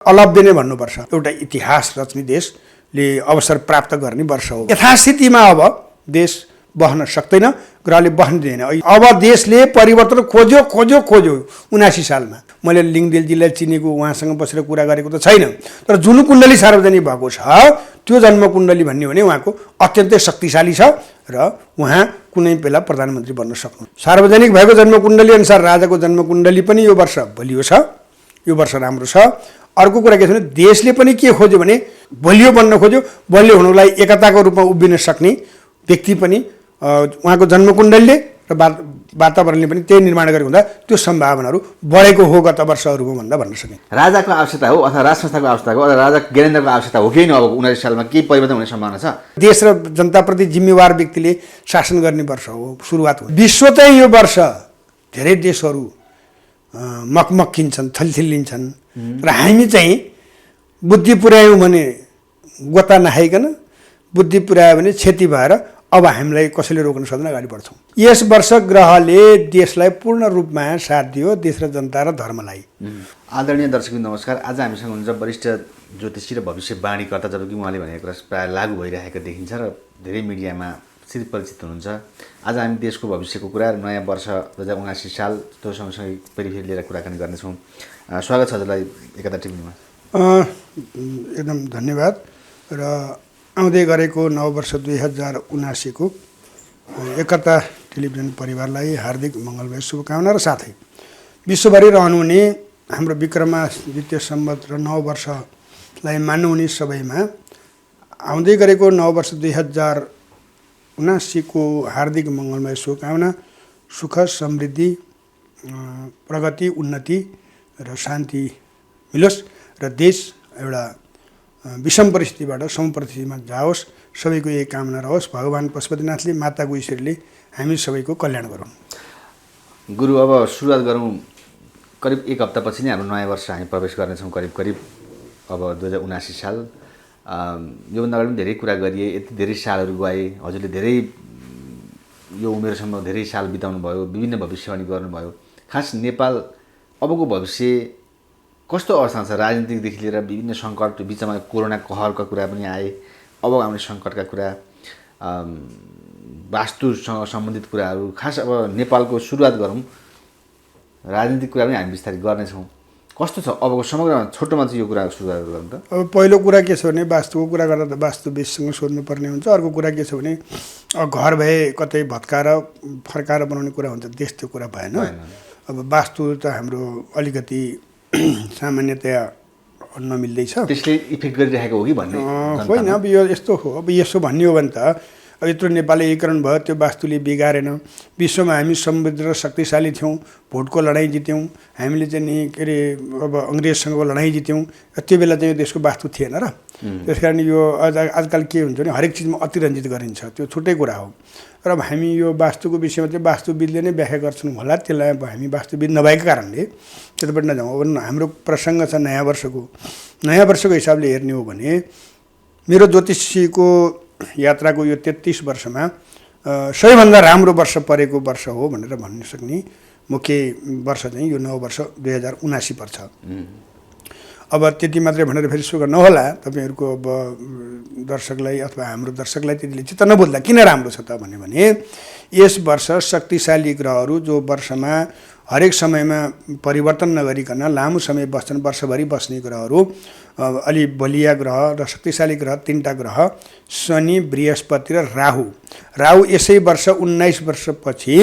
अलभ्य नै भन्नुपर्छ। एउटा इतिहास रच्ने देशले अवसर प्राप्त गर्ने वर्ष हो। यथास्थितिमा अब देश बहन सक्दैन, ग्रहले बहन दिएन। अब देशले परिवर्तन खोज्यो 79 सालमा। मैले लिङदेलजीलाई चिनेको, उहाँसँग बसेर कुरा गरेको त छैन, तर जुन कुण्डली सार्वजनिक भएको छ त्यो जन्म कुण्डली भन्ने हो भने उहाँको अत्यन्तै शक्तिशाली छ र उहाँ कुनै बेला प्रधानमन्त्री बन्न सक्नु। सार्वजनिक भएको जन्म कुण्डली अनुसार राजाको जन्म कुण्डली पनि यो वर्ष बलियो छ, यो वर्ष राम्रो छ। अर्को कुरा के छ भने देशले पनि के खोज्यो भने बलियो बन्न खोज्यो। बलियो हुनुको लागि एकताको रूपमा उभिन सक्ने व्यक्ति पनि उहाँको जन्म कुण्डलीले र वातावरणले पनि त्यही निर्माण गरेको हुँदा त्यो सम्भावनाहरू बढेको हो गत वर्षहरूमा भन्दा भन्न सकिन्छ। राजाको आवश्यकता हो अथवा राज संस्थाको आवश्यकता हो अथवा राजा ज्ञानेन्द्रको आवश्यकता हो कि अब 79 सालमा के परिवर्तन हुने सम्भावना छ? देश र जनताप्रति जिम्मेवार व्यक्तिले शासन गर्ने वर्ष हो, सुरुवात हो। विश्व चाहिँ यो वर्ष धेरै देशहरू मकमक्किन्छन्, थलथिलिन्छन् र हामी चाहिँ बुद्धि पुर्यायौँ भने गोता नखाइकन, बुद्धि पुर्यायो भने क्षति भएर अब हामीलाई कसैले रोक्न सक्दैन, अगाडि बढ्छौँ। यस वर्ष ग्रहले देशलाई पूर्ण रूपमा साथ दियो, देश र जनता र धर्मलाई। आदरणीय दर्शक नमस्कार। आज हामीसँग हुनुहुन्छ वरिष्ठ ज्योतिषी र भविष्यवाणीकर्ता, जबकि उहाँले भनेको कुरा प्राय लागू भइरहेको देखिन्छ र धेरै मिडियामा परिचित हुनुहुन्छ। आज हामी देशको भविष्यको कुरा, नयाँ वर्ष 2079 साल, त्यो सँगसँगै फेरि लिएर कुराकानी गर्नेछौँ। स्वागत छ हजुरलाई एकता टिभीमा। एकदम धन्यवाद। र आउँदै गरेको नववर्ष 2079 को एकता टेलिभिजन परिवारलाई हार्दिक मङ्गलमय शुभकामना र साथै विश्वभरि रहनुहुने हाम्रो विक्रमादित्य सम्वत र नववर्षलाई मान्नुहुने सबैमा आउँदै गरेको नववर्ष 2079 को हार्दिक मङ्गलमय शुभकामना, सुख समृद्धि प्रगति उन्नति र शान्ति मिलोस् र देश एउटा विषम परिस्थितिबाट सम परिस्थितिमा जाओस्, सबैको यही कामना रहोस्। भगवान् पशुपतिनाथले, माताको ईश्वरले हामी सबैको कल्याण गरौँ। गुरु, अब सुरुवात गरौँ। करिब एक हप्तापछि नै हाम्रो नयाँ वर्ष हामी प्रवेश गर्नेछौँ। करिब अब 2079 साल। योभन्दा अगाडि पनि धेरै कुरा गरिए, यति धेरै सालहरू गए, हजुरले धेरै यो उमेरसम्म धेरै साल बिताउनु भयो, विभिन्न भविष्यवाणी गर्नुभयो। खास नेपाल अबको भविष्य कस्तो अवस्थामा छ? राजनीतिकदेखि लिएर विभिन्न सङ्कट, बिचमा कोरोना कहरका कुरा पनि आए, अब आउने सङ्कटका कुरा, वास्तुसँग सम्बन्धित कुराहरू। खास अब नेपालको सुरुवात गरौँ, राजनीतिक कुरा पनि हामी विस्तारित गर्नेछौँ। कस्तो छ अबको समग्रमा, छोटोमा चाहिँ यो कुरा सुरुवात गरौँ त? अब पहिलो कुरा के छ भने वास्तुको कुरा गर्दा त वास्तुविदसँग सोध्नुपर्ने हुन्छ। अर्को कुरा के छ भने घर भए कतै भत्काएर फर्काएर बनाउने कुरा हुन्छ, देश त्यो कुरा भएन। अब वास्तु त हाम्रो अलिकति सामान्यतया नमिल्दैछ, त्यसले इफेक्ट गरिरहेको हो कि भन्ने होइन। अब यो यस्तो हो, अब यसो भन्ने हो भने त अब यत्रो नेपालले एकीकरण भयो, त्यो वास्तुले बिगारेन। विश्वमा हामी समृद्ध र शक्तिशाली थियौँ, भोटको लडाइँ जित्यौँ हामीले चाहिँ नि, के अरे अब अङ्ग्रेजसँगको लडाइँ जित्यौँ। त्यो बेला चाहिँ यो देशको वास्तु थिएन र त्यस कारण यो आजकल के हुन्छ भने हरेक चिजमा अतिरञ्जित गरिन्छ, त्यो छुट्टै कुरा हो। र अब हामी यो वास्तुको विषयमा चाहिँ वास्तुविदले नै व्याख्या गर्छौँ होला, त्यसलाई अब हामी वास्तुविद नभएको कारणले त्यतापट्टि नजाउँ। अब हाम्रो प्रसङ्ग छ नयाँ वर्षको। नयाँ वर्षको हिसाबले हेर्ने हो भने मेरो ज्योतिषीको यात्राको यो 33 वर्षमा सबैभन्दा राम्रो वर्ष परेको वर्ष हो भनेर भन्न सक्ने मुख्य वर्ष चाहिँ यो नव वर्ष 2079 पर्छ। अब त्यति मात्रै भनेर फेरि सुख नहोला तपाईँहरूको अब दर्शकलाई अथवा हाम्रो दर्शकलाई त्यतिले चित्त नबुझ्दा किन राम्रो छ त भने यस वर्ष शक्तिशाली ग्रहहरू जो वर्षमा हरेक समयमा परिवर्तन नगरिकन लामो समय बस्छन्, वर्षभरि बस्ने ग्रहहरू, अलि बलिया ग्रह र शक्तिशाली ग्रह 3टा ग्रह शनि, बृहस्पति र राहु। राहु यसै वर्ष 19 वर्षपछि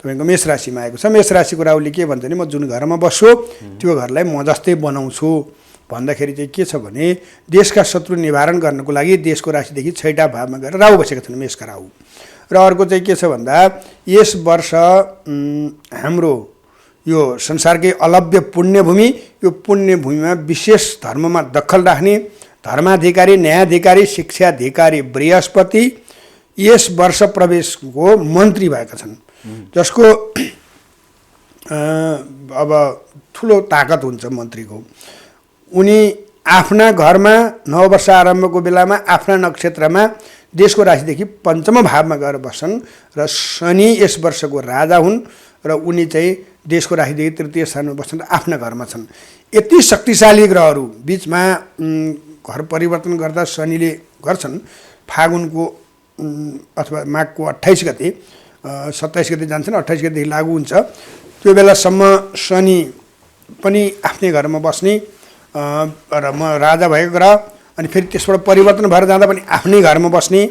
तपाईँको मेष राशिमा आएको छ। मेष राशिको राहुले के भन्छ भने म जुन घरमा बस्छु त्यो घरलाई म जस्तै बनाउँछु भन्दाखेरि चाहिँ के छ भने देशका शत्रु निवारण गर्नको लागि देशको राशिदेखि 6टा भावमा गएर राहु बसेका छन्, मेषका राहु। र अर्को चाहिँ के छ भन्दा यस वर्ष हाम्रो यो संसारकै अलभ्य पुण्यभूमि, यो पुण्यभूमिमा विशेष धर्ममा दखल राख्ने धर्माधिकारी, न्यायाधिकारी, शिक्षाधिकारी बृहस्पति यस वर्ष प्रवेशको मन्त्री भएका छन्, जसको अब ठुलो ताकत हुन्छ मन्त्रीको। उनी आफ्ना घरमा नववर्ष आरम्भको बेलामा आफ्ना नक्षत्रमा देशको राशिदेखि 5मा भावमा गएर बस्छन् र शनि यस वर्षको राजा हुन् र उनी चाहिँ देशको राशिदेखि तृतीय स्थानमा बस्छन् र आफ्ना घरमा छन्। यति शक्तिशाली ग्रहहरू बिचमा घर परिवर्तन गर्दा शनिले गर्छन् फागुनको अथवा माघको 28 गते 27 गते जान्छन् 28 गतेदेखि लागू हुन्छ। त्यो बेलासम्म शनि पनि आफ्नै घरमा बस्ने र राजा भएको ग्रह, अनि फेरि त्यसबाट परिवर्तन भएर जाँदा पनि आफ्नै घरमा बस्ने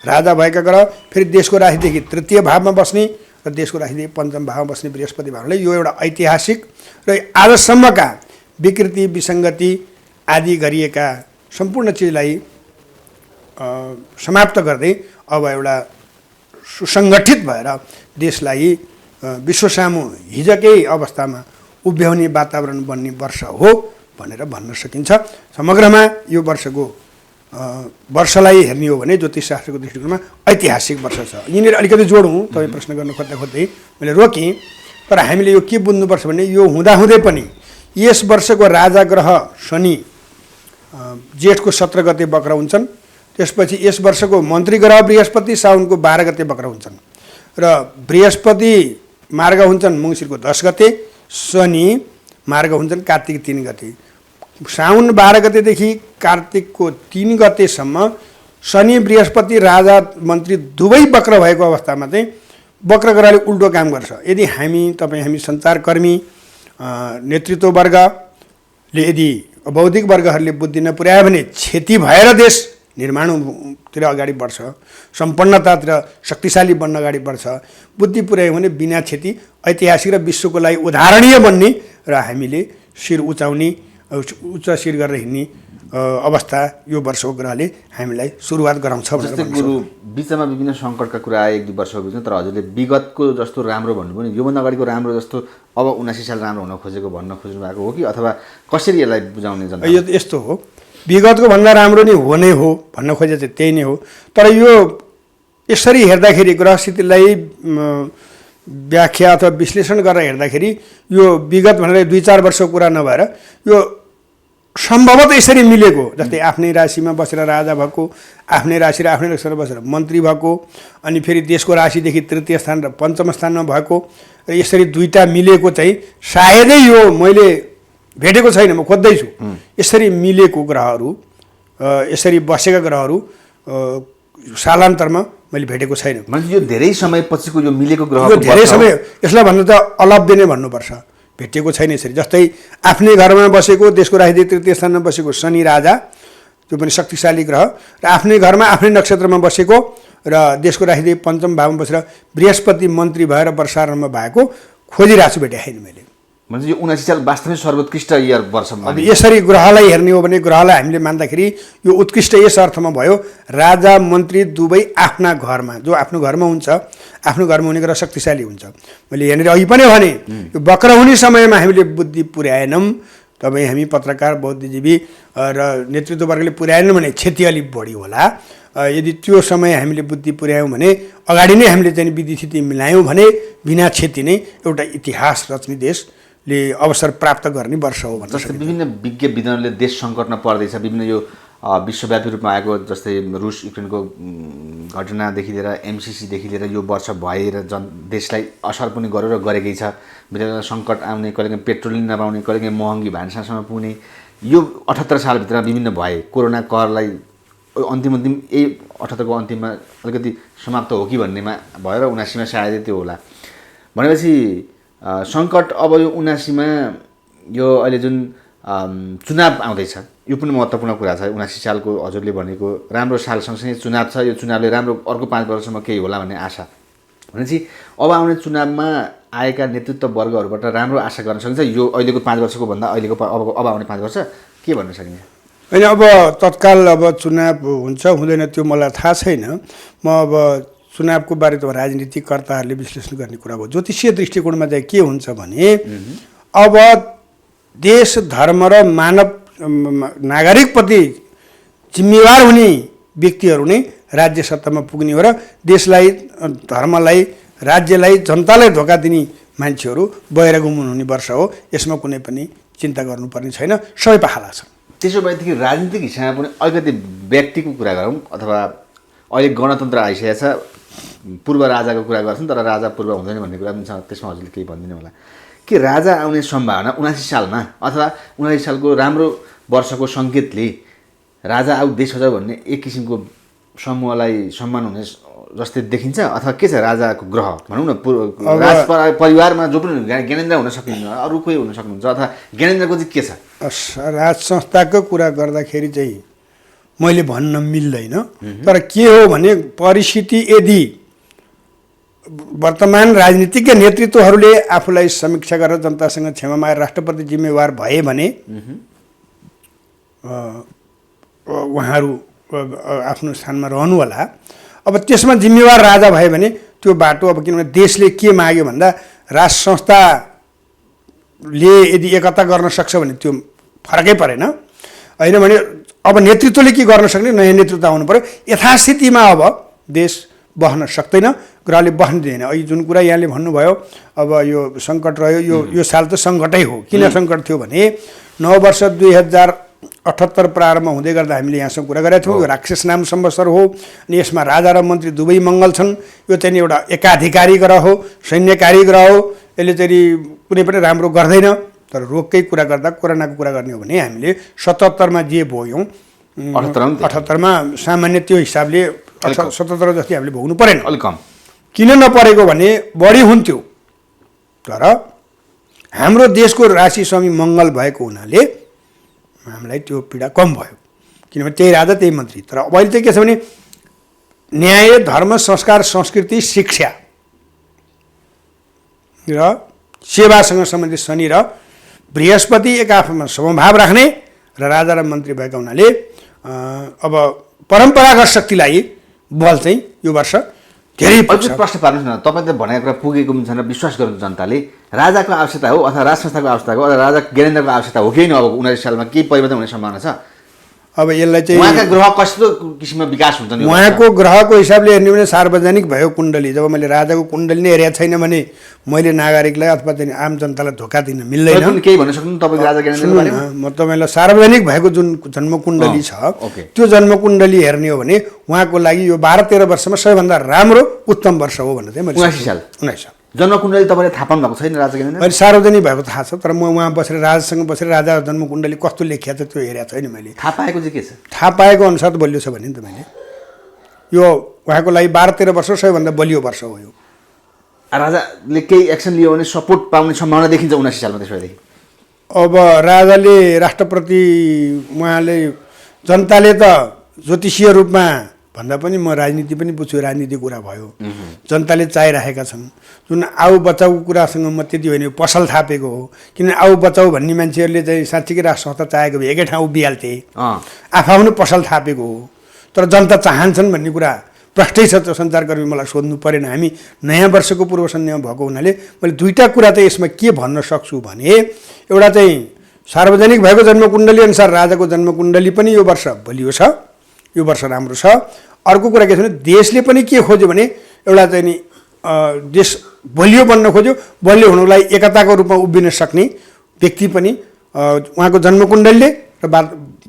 राजा भएका ग्रह, फेरि देशको राशिदेखि तृतीय भावमा बस्ने र देशको राशिदेखि पञ्चम भावमा बस्ने बृहस्पति भावले यो एउटा ऐतिहासिक र आजसम्मका विकृति विसङ्गति आदि गरिएका सम्पूर्ण चिजलाई समाप्त गर्दै अब एउटा सुसङ्गठित भएर देशलाई विश्वसामु हिजकै अवस्थामा उभ्याउने वातावरण बन्ने वर्ष हो भनेर भन्न सकिन्छ। समग्रमा यो वर्षलाई हेर्ने हो भने ज्योतिषशास्त्रको दृष्टिकोणमा ऐतिहासिक वर्ष छ। यिनीहरू अलिकति जोडौँ, तपाईँ प्रश्न गर्न खोज्दै मैले रोकेँ, तर हामीले यो के बुझ्नुपर्छ भने यो हुँदाहुँदै पनि यस वर्षको राजा ग्रह शनि जेठको 17 गते वक्र हुन्छन्। त्यसपछि यस वर्षको मन्त्री ग्रह बृहस्पति साउनको 12 गते वक्र हुन्छन् र बृहस्पति मार्ग हुन्छन् मङ्सिरको 10 गते, शनि मार्ग हुन्छन् कार्तिक 3 गते। साउन 12 गतेदेखि कार्तिकको 3 गतेसम्म शनि बृहस्पति राजा मन्त्री दुवै वक्र भएको अवस्थामा चाहिँ वक्र ग्रहले उल्टो काम गर्छ। यदि हामी सञ्चारकर्मी नेतृत्ववर्गले यदि बौद्धिक वर्गहरूले बुद्धि नपुर्यायो भने क्षति भएर देश निर्माणतिर अगाडि बढ्छ, सम्पन्नतातिर शक्तिशाली बन्न अगाडि बढ्छ। बुद्धि पुर्यायो भने बिना क्षति ऐतिहासिक र विश्वको लागि उदाहरणीय बन्ने र हामीले शिर उचाउने उच्च शिर गरेर हिँड्ने अवस्था यो वर्षको ग्रहले हामीलाई सुरुवात गराउँछ। जस्तै गुरु बिचमा विभिन्न सङ्कटका कुरा आए 1-2 वर्षको बिचमा, तर हजुरले विगतको जस्तो राम्रो भन्नु पनि योभन्दा अगाडिको राम्रो जस्तो अब 79 साल राम्रो हुन खोजेको भन्न खोज्नु भएको हो कि अथवा कसरी यसलाई बुझाउने जनता? यो यस्तो हो, विगतको भन्दा राम्रो नै हो नै हो भन्न खोजे चाहिँ त्यही नै हो। तर यो यसरी हेर्दाखेरि ग्रहस्थितिलाई व्याख्या अथवा विश्लेषण गरेर हेर्दाखेरि यो विगत भनेर 2-4 वर्षको कुरा नभएर यो सम्भवतः यसरी मिलेको, जस्तै आफ्नै राशिमा बसेर राजा भएको, आफ्नै राशि र आफ्नै नक्षत्रमा बसेर मन्त्री भएको, अनि फेरि देशको राशिदेखि तृतीय स्थान र पञ्चम स्थानमा भएको र यसरी दुईटा मिलेको चाहिँ सायदै यो मैले भेटेको छैन, म खोज्दैछु। यसरी मिलेको ग्रहहरू, यसरी बसेका ग्रहहरू सालान्तरमा मैले भेटेको छैन। यो धेरै समय पछिको यो मिलेको ग्रह, यो धेरै समय, यसलाई भन्नु त अलभ्य नै भन्नुपर्छ, भेटेको छैन यसरी। जस्तै आफ्नै घरमा बसेको, देशको राशिदेखि तृतीय स्थानमा बसेको शनि राजा, त्यो पनि शक्तिशाली ग्रह, र आफ्नै घरमा आफ्नै नक्षत्रमा बसेको र देशको राशिदेखि पञ्चम भावमा बसेर बृहस्पति मन्त्री भएर वर्षारम्भ भएको खोजिरहेको छु, भेटेको छैन मैले। म्हणजे यो 79 साल वास्तवमै सर्वोत्कृष्ट इयर वर्ष। अब यसरी ग्रहलाई हेर्ने हो भने ग्रहलाई हामीले मान्दाखेरि यो उत्कृष्ट यस अर्थमा भयो, राजा मन्त्री दुवै आफ्ना घरमा, जो आफ्नो घरमा हुन्छ, आफ्नो घरमा हुने ग्रह शक्तिशाली हुन्छ। मैले यहाँनिर अघि पनि भने यो वक्र हुने समयमा हामीले बुद्धि पुर्याएनौँ, तपाईँ हामी पत्रकार बौद्धिजीवी र नेतृत्ववर्गले पुर्याएनौँ भने क्षति अलिक बढी होला। यदि त्यो समय हामीले बुद्धि पुर्यायौँ भने, अगाडि नै हामीले चाहिँ विधि मिलायौँ भने बिना क्षति नै एउटा इतिहास रच्ने देशले अवसर प्राप्त गर्ने वर्ष हो भन्छ। जस्तै विभिन्न विज्ञ विद्वानले देश सङ्कटमा पर्दैछ, विभिन्न यो विश्वव्यापी रूपमा आएको जस्तै रुस युक्रेनको घटनादेखि लिएर एमसिसीदेखि लिएर यो वर्ष भएर देशलाई असर पनि गर्यो र गरेकै छ। बेला सङ्कट आउने, कहिलेकाहीँ पेट्रोल नपाउने, कहिलेकाहीँ महँगी भान्सासम्म पुग्ने, यो 78 सालभित्र विभिन्न भए। कोरोना कहरलाई अन्तिम यही 78को अन्तिममा अलिकति समाप्त हो कि भन्नेमा भएर 79मा सायदै त्यो होला। भनेपछि सङ्कट अब यो 79मा यो अहिले जुन चुनाव आउँदैछ, यो पनि महत्त्वपूर्ण कुरा छ। 79 सालको हजुरले भनेको राम्रो साल सँगसँगै चुनाव छ, यो चुनावले राम्रो अर्को 5 वर्षसम्म केही होला भन्ने आशा। भनेपछि अब आउने चुनावमा आएका नेतृत्व वर्गहरूबाट राम्रो आशा गर्न सकिन्छ यो अहिलेको 5 वर्षको भन्दा अहिलेको अब आउने 5 वर्ष के भन्न सकिन्छ? होइन, अब तत्काल अब चुनाव हुन्छ हुँदैन त्यो मलाई थाहा छैन। म अब चुनावको बारे त राजनीतिकर्ताहरूले विश्लेषण गर्ने कुरा हो। ज्योतिषीय दृष्टिकोणमा चाहिँ के हुन्छ भने अब देश धर्म र मानव नागरिकप्रति जिम्मेवार हुने व्यक्तिहरू नै राज्य सत्तामा पुग्ने हो र देशलाई, धर्मलाई, राज्यलाई, जनतालाई धोका दिने मान्छेहरू बहेर गुमाउनु हुने वर्ष हो। यसमा कुनै पनि चिन्ता गर्नुपर्ने छैन, सबै पाहाला छ। त्यसो भएदेखि राजनीतिक हिसाबमा पनि अलिकति व्यक्तिको कुरा गरौँ, अथवा अहिले गणतन्त्र आइसकेको छ, पूर्व राजाको कुरा गर्छन् तर राजा पूर्व हुँदैन भन्ने कुरा पनि छ, त्यसमा हजुरले केही भनिदिनु होला। के राजा आउने सम्भावना 79 सालमा अथवा 79 सालको राम्रो वर्षको सङ्केतले राजा आऊ देश सजाऊ भन्ने एक किसिमको समूहलाई सम्मान हुने जस्तै देखिन्छ अथवा के छ राजाको ग्रह भनौँ न परिवारमा जो पनि ज्ञानेन्द्र हुन सक्नुहुन्छ अरू कोही हुन सक्नुहुन्छ अथवा ज्ञानेन्द्रको चाहिँ के छ राज संस्थाको कुरा गर्दाखेरि चाहिँ मैले भन्न मिल्दैन तर के हो भने परिस्थिति यदि वर्तमान राजनीतिज्ञ नेतृत्वहरूले आफूलाई समीक्षा गरेर जनतासँग क्षमा मागेर राष्ट्रपति जिम्मेवार भए भने उहाँहरू आफ्नो स्थानमा रहनु होला। अब त्यसमा जिम्मेवार राजा भए भने त्यो बाटो अब किनभने देशले के माग्यो भन्दा राज संस्थाले यदि एकता गर्न सक्छ भने त्यो फरकै परेन होइन भने अब नेतृत्वले के गर्न सक्ने नयाँ नेतृत्व आउनु पर्यो। यथास्थितिमा अब देश बस्न सक्दैन ग्रहले बस्न दिँदैन। अहिले जुन कुरा यहाँले भन्नुभयो अब यो सङ्कट रह्यो यो साल त सङ्कटै हो। किन सङ्कट थियो भने नववर्ष 2078 प्रारम्भ हुँदै गर्दा हामीले यहाँसँग कुरा गरेका थियौँ। यो राक्षस नाम संवत्सर हो अनि यसमा राजा र मन्त्री दुवै मङ्गल छन्। यो चाहिँ एउटा एकाधिकारी ग्रह हो सैन्यकारी ग्रह हो। यसले चाहिँ कुनै पनि राम्रो गर्दैन। तर रोगकै कुरा गर्दा कोरोनाको कुरा गर्ने हो भने हामीले 77मा जे भोग्यौँ 78मा सामान्य त्यो हिसाबले 77 जति हामीले भोग्नु परेन अलिक कम। किन नपरेको भने बढी हुन्थ्यो तर हाम्रो देशको राशि स्वामी मङ्गल भएको हुनाले हामीलाई त्यो पीडा कम भयो किनभने त्यही राजा त्यही मन्त्री। तर अब अहिले चाहिँ के छ भने न्याय धर्म संस्कार संस्कृति शिक्षा र सेवासँग सम्बन्धित शनि र बृहस्पति एक आफूमा समभाव राख्ने र राजा र मन्त्री भएका हुनाले अब परम्परागत शक्तिलाई बल चाहिँ यो वर्ष धेरै प्रश्न पार्नुहोस् न। तपाईँले भनेको कुरा पुगेको हुन्छ र विश्वास गर्नु जनताले राजाको आवश्यकता हो अथवा राज संस्थाको आवश्यकता हो अथवा राजा ज्ञानेन्द्रको आवश्यकता हो कि न अब 79 सालमा के परिवर्तन हुने सम्भावना छ। अब यसलाई चाहिँ उहाँका ग्रह कस्तो किसिममा विकास हुन्छ नि उहाँको ग्रहको हिसाबले हेर्ने भने सार्वजनिक भयो कुण्डली। जब मैले राजाको कुण्डली नै हेरेको छैन भने मैले नागरिकलाई अथवा चाहिँ आम जनतालाई धोका दिन मिल्दैन। केही भन्न सक्नु तपाईँ राजा ज्ञानेन्द्रको बारेमा? म तपाईँलाई सार्वजनिक भएको जुन जन्मकुण्डली छ त्यो जन्मकुण्डली हेर्ने हो भने उहाँको लागि यो 12-13 वर्षमा सबैभन्दा राम्रो उत्तम वर्ष हो भनेर चाहिँ मैले 79 साल जन्मकुण्डली तपाईँले थाहा पाउनु भएको छैन राजा ज्ञानेन्द्र? अहिले सार्वजनिक भएको थाहा छ तर म उहाँ बसेर राजासँग बसेर राजा जन्मकुण्डली कस्तो लेखिया छ त्यो हेरेको छैन मैले। थाहा पाएको चाहिँ के छ? थाहा पाएको अनुसार बलियो छ भने नि त मैले यो उहाँको लागि 12-13 वर्ष सबैभन्दा बलियो वर्ष हो यो। राजाले केही एक्सन लियो भने सपोर्ट पाउने सम्भावना देखिन्छ 79 सालमा त्यसपछि? अब राजाले राष्ट्रपति उहाँले जनताले त ज्योतिषीय रूपमा भन्दा पनि म राजनीति पनि बुझ्छु राजनीतिक कुरा भयो जनताले चाहिरहेका छन्। जुन आऊ बचाउको कुरासँग म त्यति होइन पसल थापेको हो किनभने आऊ बचाउ भन्ने मान्छेहरूले चाहिँ साँच्चीकै राष्ट्र संस्था चाहेको भए एकै ठाउँ उभिहाल्थे आफू पसल थापेको हो तर जनता चाहन्छन् भन्ने कुरा प्रष्टै छ। त्यो सञ्चारकर्मी मलाई सोध्नु परेन। हामी नयाँ वर्षको पूर्व सन्ध्यामा भएको हुनाले मैले दुईवटा कुरा चाहिँ यसमा के भन्न सक्छु भने एउटा चाहिँ सार्वजनिक भएको जन्मकुण्डली अनुसार राजाको जन्मकुण्डली पनि यो वर्ष बलियो छ यो वर्ष राम्रो छ। अर्को कुरा के छ भने देशले पनि के खोज्यो भने एउटा चाहिँ नि देश बलियो बन्न खोज्यो। बलियो हुनुलाई एकताको रूपमा उभिन सक्ने व्यक्ति पनि उहाँको जन्मकुण्डलीले र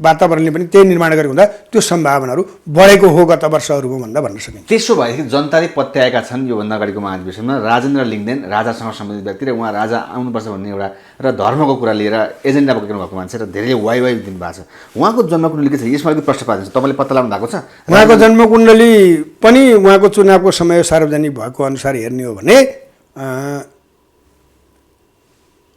वातावरणले पनि त्यही निर्माण गरेको हुँदा त्यो सम्भावनाहरू बढेको हो गत वर्षहरूमा भन्दा भन्न सकिन्छ। त्यसो भएदेखि जनताले पत्याएका छन् योभन्दा अगाडिको महाधिवेशनमा राजेन्द्र लिङ्गदेन राजासँग सम्बन्धित व्यक्ति र उहाँ राजा आउनुपर्छ भन्ने एउटा र धर्मको कुरा लिएर एजेन्डा बोकेर भएको मान्छे र धेरै वाइ दिनुभएको छ। उहाँको जन्मकुण्डली के छ यसमा अलिकति प्रश्न पार्छ तपाईँले पत्ता लगाउनु भएको छ? उहाँको जन्मकुण्डली पनि उहाँको चुनावको समय सार्वजनिक भएको अनुसार हेर्ने हो भने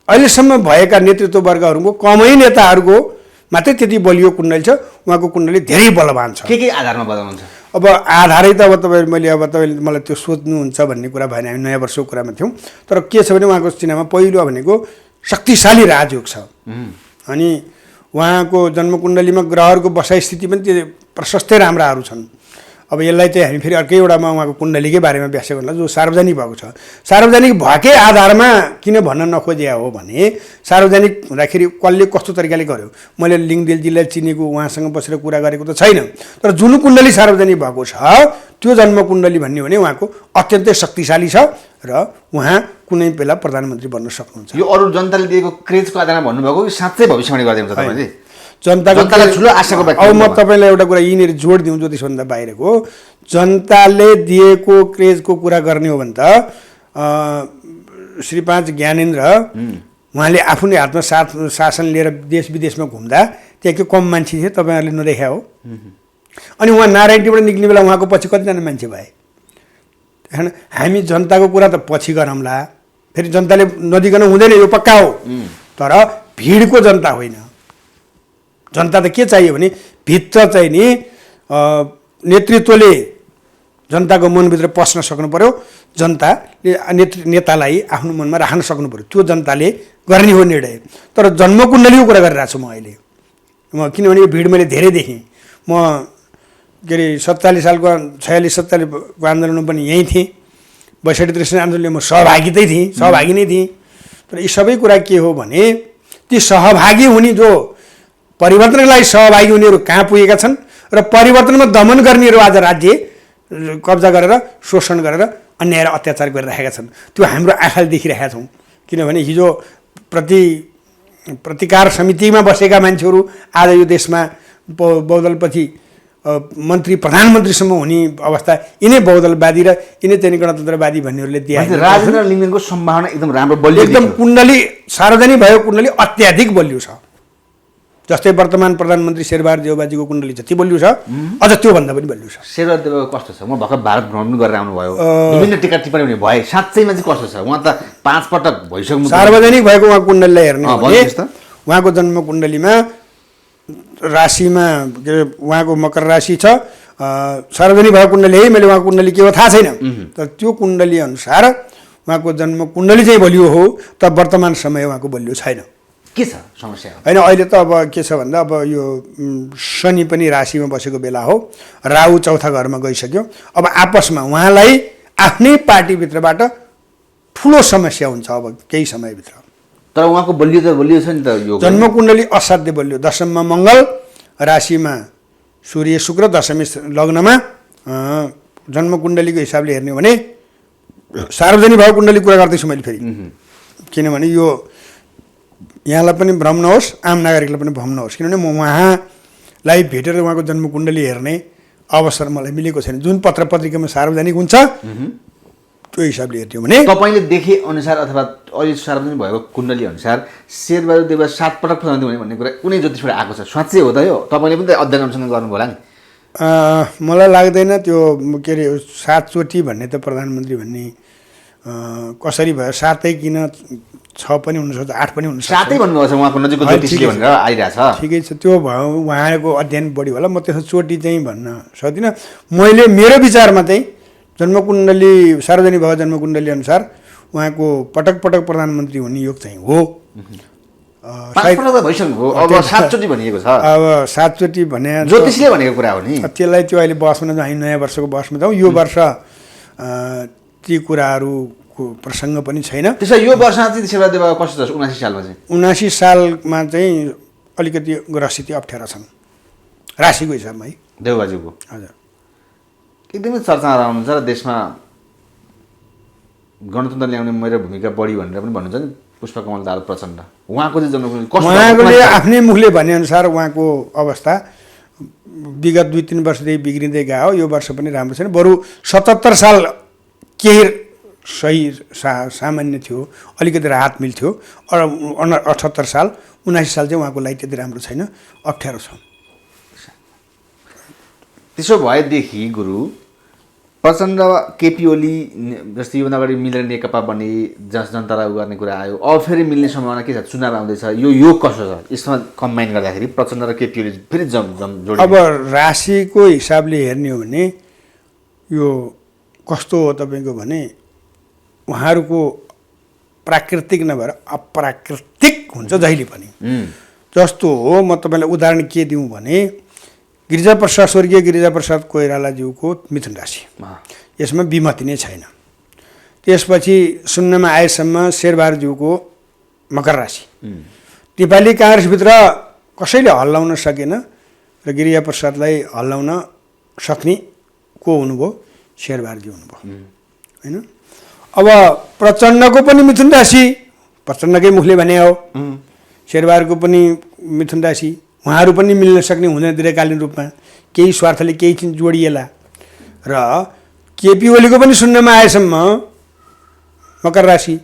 अहिलेसम्म भएका नेतृत्ववर्गहरूको कमै नेताहरूको मात्रै त्यति बलियो कुण्डली छ। उहाँको कुण्डली धेरै बलवान छ। के आधारमा बदल्नुहुन्छ? अब आधारै त अब तपाईँले मलाई त्यो सोध्नुहुन्छ भन्ने कुरा भएन। हामी नयाँ वर्षको कुरामा थियौँ तर के छ भने उहाँको चिनामा पहिलो भनेको शक्तिशाली राजयोग छ अनि उहाँको जन्मकुण्डलीमा ग्रहहरूको बसाइ स्थिति पनि त्यो प्रशस्तै राम्राहरू छन्। अब यसलाई चाहिँ हामी फेरि अर्कै एउटामा उहाँको कुण्डलीकै बारेमा व्याख्या गर्नु जो सार्वजनिक भएको छ। सार्वजनिक भएकै आधारमा किन भन्न नखोजिया हो भने सार्वजनिक हुँदाखेरि कसले कस्तो तरिकाले गर्यो मैले लिङ्गदेलजीलाई चिनेको उहाँसँग बसेर कुरा गरेको त छैन तर जुन कुण्डली सार्वजनिक भएको छ त्यो जन्मकुण्डली भन्ने हो भने उहाँको अत्यन्तै शक्तिशाली छ र उहाँ कुनै बेला प्रधानमन्त्री बन्न सक्नुहुन्छ। यो अरू जनताले दिएको क्रेजको आधारमा भन्नुभएको साँच्चै भविष्यवाणी गर्दै हुन्छ तपाईँले? जनताको ठुलो आशाको व्यक्त। अब म तपाईँलाई एउटा कुरा यिनीहरू जोड दिउँ ज्योतिषभन्दा बाहिरको जनताले दिएको क्रेजको कुरा गर्ने हो भने त श्री 5 ज्ञानेन्द्र उहाँले आफ्नै हातमा शासन लिएर देश विदेशमा घुम्दा त्यहाँ के कम मान्छे थिए तपाईँहरूले नदेखा हो। अनि उहाँ नारायणटीबाट निक्लिने बेला उहाँको पछि कतिजना मान्छे भए। त्यहाँ हामी जनताको कुरा त पछि गरौँला, फेरि जनताले नदिकन हुँदैन, यो पक्का हो। तर भिडको जनता होइन। जनता त के चाहियो भने भित्र चाहिँ नि नेतृत्वले जनताको मनभित्र पस्न सक्नु पर्यो, जनताले नेतालाई आफ्नो मनमा राख्न सक्नु पर्यो, त्यो जनताले गर्ने हो निर्णय। तर जन्मकुण्डलीको कुरा गरिरहेको छु म अहिले। किनभने यो भिड मैले धेरै देखेँ। म के अरे 47 सालको 46-47 आन्दोलनमा पनि यहीँ थिएँ। 62-63 आन्दोलनमा म सहभागी नै थिएँ। तर यी सबै कुरा के हो भने ती सहभागी हुने जो परिवर्तनको लागि सहभागी हुनेहरू कहाँ पुगेका छन् र परिवर्तनमा दमन गर्नेहरू आज राज्य कब्जा गरेर शोषण गरेर अन्याय र अत्याचार गरिरहेका छन्। त्यो हाम्रो आँखाले देखिरहेका छौँ। किनभने हिजो प्रतिकार समितिमा बसेका मान्छेहरू आज यो देशमा बहुदलपछि मन्त्री प्रधानमन्त्रीसम्म हुने अवस्था यिनै बहुदलवादी र यिनै चाहिँ गणतन्त्रवादी भन्नेहरूले दिए। राजेन्द्र लिङ्गेनको सम्भावना एकदम राम्रो बलियो, एकदम कुण्डली सार्वजनिक भएको कुण्डली अत्याधिक बलियो छ। जस्तै वर्तमान प्रधानमन्त्री शेरबहादुर देउबाजीको कुण्डली जति बलियो छ, अझ त्योभन्दा पनि बलियो छ। शेरबहादुर देउबा कस्तो छ? म भर्खर भारत भ्रमण गरेर आउनुभयो, विभिन्न टिका टिप्पणी हुने भए, साँच्चैमा चाहिँ कस्तो छ? उहाँ त 5 पटक भइसक्नु। सार्वजनिक भएको उहाँको कुण्डलीलाई हेर्ने हो भने उहाँको जन्म कुण्डलीमा राशिमा के अरे उहाँको मकर राशि छ। सार्वजनिक भएको कुण्डली है, मैले उहाँको कुण्डली के हो थाहा छैन, तर त्यो कुण्डली अनुसार उहाँको जन्म कुण्डली चाहिँ बलियो हो। तर वर्तमान समय उहाँको बलियो छैन। के छ समस्या? होइन, अहिले त अब के छ भन्दा अब यो शनि पनि राशिमा बसेको बेला हो, राहु चौथा घरमा गइसक्यो। अब आपसमा उहाँलाई आफ्नै पार्टीभित्रबाट ठुलो समस्या हुन्छ अब केही समयभित्र। तर उहाँको बलियो त बलियो छ नि त। यो जन्मकुण्डली असाध्य बलियो। दशममा मङ्गल, राशिमा सूर्य शुक्र, दशमी लग्नमा। जन्मकुण्डलीको हिसाबले हेर्ने हो भने सार्वजनिक भाव कुण्डली कुरा गर्दैछु मैले फेरि, किनभने यो यहाँलाई पनि भ्रम नहोस्, आम नागरिकलाई पनि भ्रम नहोस्। किनभने म उहाँलाई भेटेर उहाँको जन्मकुण्डली हेर्ने अवसर मलाई मिलेको छैन। जुन पत्र पत्रिकामा सार्वजनिक हुन्छ त्यो हिसाबले हेर्थ्यो भने तपाईँले देखे अनुसार अथवा अहिले सार्वजनिक भएको कुण्डली अनुसार शेरबहादुर देउबा 7 पटक प्रधानमन्त्री भन्ने कुरा कुनै ज्योतिषबाट आएको छ? साँच्चै हो त यो? तपाईँले पनि त अध्ययन अनुसन्धान गर्नुभयो होला नि। मलाई लाग्दैन त्यो के अरे 7 चोटि भन्ने त प्रधानमन्त्री भन्ने कसरी भयो। 7 किन 6 पनि हुनसक्छ, 8 पनि हुनसक्छ। 7 भन्नुभएको छ उहाँको नजिकको ज्योतिषले भनेर आइरहेछ। ठिकै छ, त्यो भयो उहाँको अध्ययन बढी होला। म त्यसो चोटि चाहिँ भन्न सक्दिनँ। मैले मेरो विचारमा चाहिँ जन्मकुण्डली सार्वजनिक भएको जन्मकुण्डली अनुसार उहाँको पटक पटक प्रधानमन्त्री हुने योग चाहिँ हो। 5 पटक त भइसक्नु हो, अब 7 चोटि भनिएको छ। अब 7 चोटि भने ज्योतिषले भनेको कुरा हो नि। त्यसलाई त्यो अहिले बहसमा हामी नयाँ वर्षको बहसमा जाउँ। यो वर्ष ती कुराहरूको प्रसङ्ग पनि छैन। त्यसो यो वर्षमा चाहिँ शेरबहादुर देउबा कस्तो छ? 79 सालमा चाहिँ 79 सालमा चाहिँ अलिकति ग्रहस्थिति अप्ठ्यारो छन् राशिको हिसाबमा है देउबाजीको। हजुर, एकदमै चर्चामा रहनुहुन्छ र देशमा गणतन्त्र ल्याउने मेरो भूमिका बढी भनेर पनि भन्नुहुन्छ नि पुष्पकमल दाहाल प्रचण्ड। उहाँको चाहिँ जन्मकुण्डली कस्तो? उहाँले आफ्नै मुखले भनेअनुसार उहाँको अवस्था विगत 2-3 वर्षदेखि बिग्रिँदै गयो। यो वर्ष पनि राम्रो छैन। बरु 77 साल केही सही सामान्य थियो, अलिकति राहत मिल्थ्यो। 78 साल 79 साल चाहिँ उहाँको लागि त्यति राम्रो छैन, अप्ठ्यारो छ। त्यसो भएदेखि गुरु प्रचण्ड केपी ओली जस्तै योभन्दा अगाडि मिलेर नेकपा बने, जनतालाई गर्ने कुरा आयो, अब फेरि मिल्ने सम्भावना के छ? चुनाव आउँदैछ, यो योग कस्तो छ? यसमा कम्बाइन गर्दाखेरि प्रचण्ड र केपी ओली फेरि जोड। अब राशिको हिसाबले हेर्ने हो भने यो कस्तो हो तपाईँको भने उहाँहरूको प्राकृतिक नभएर अप्राकृतिक हुन्छ जहिले पनि। जस्तो हो, म तपाईँलाई उदाहरण के दिउँ भने गिरिजाप्रसाद स्वर्गीय गिरिजाप्रसाद कोइरालाज्यूको मिथुन राशि, यसमा विमति नै छैन। त्यसपछि शून्यमा आएसम्म शेरबहादुरज्यूको मकर राशि। नेपाली काङ्ग्रेसभित्र कसैले हल्लाउन सकेन र गिरिजाप्रसादलाई हल्लाउन सक्ने को हुनुभयो? शेरबहादुरज्यू हुनुभयो होइन। अब प्रचण्डको पनि मिथुन राशि, प्रचण्डकै मुखले भने हो। शेरबहादुरको पनि मिथुन राशि। उहाँहरू पनि मिल्न सक्ने हुँदैन दीर्घकालीन रूपमा, केही स्वार्थले केही चिज जोडिएला। र केपी ओलीको पनि शून्यमा आएसम्म मकर राशि,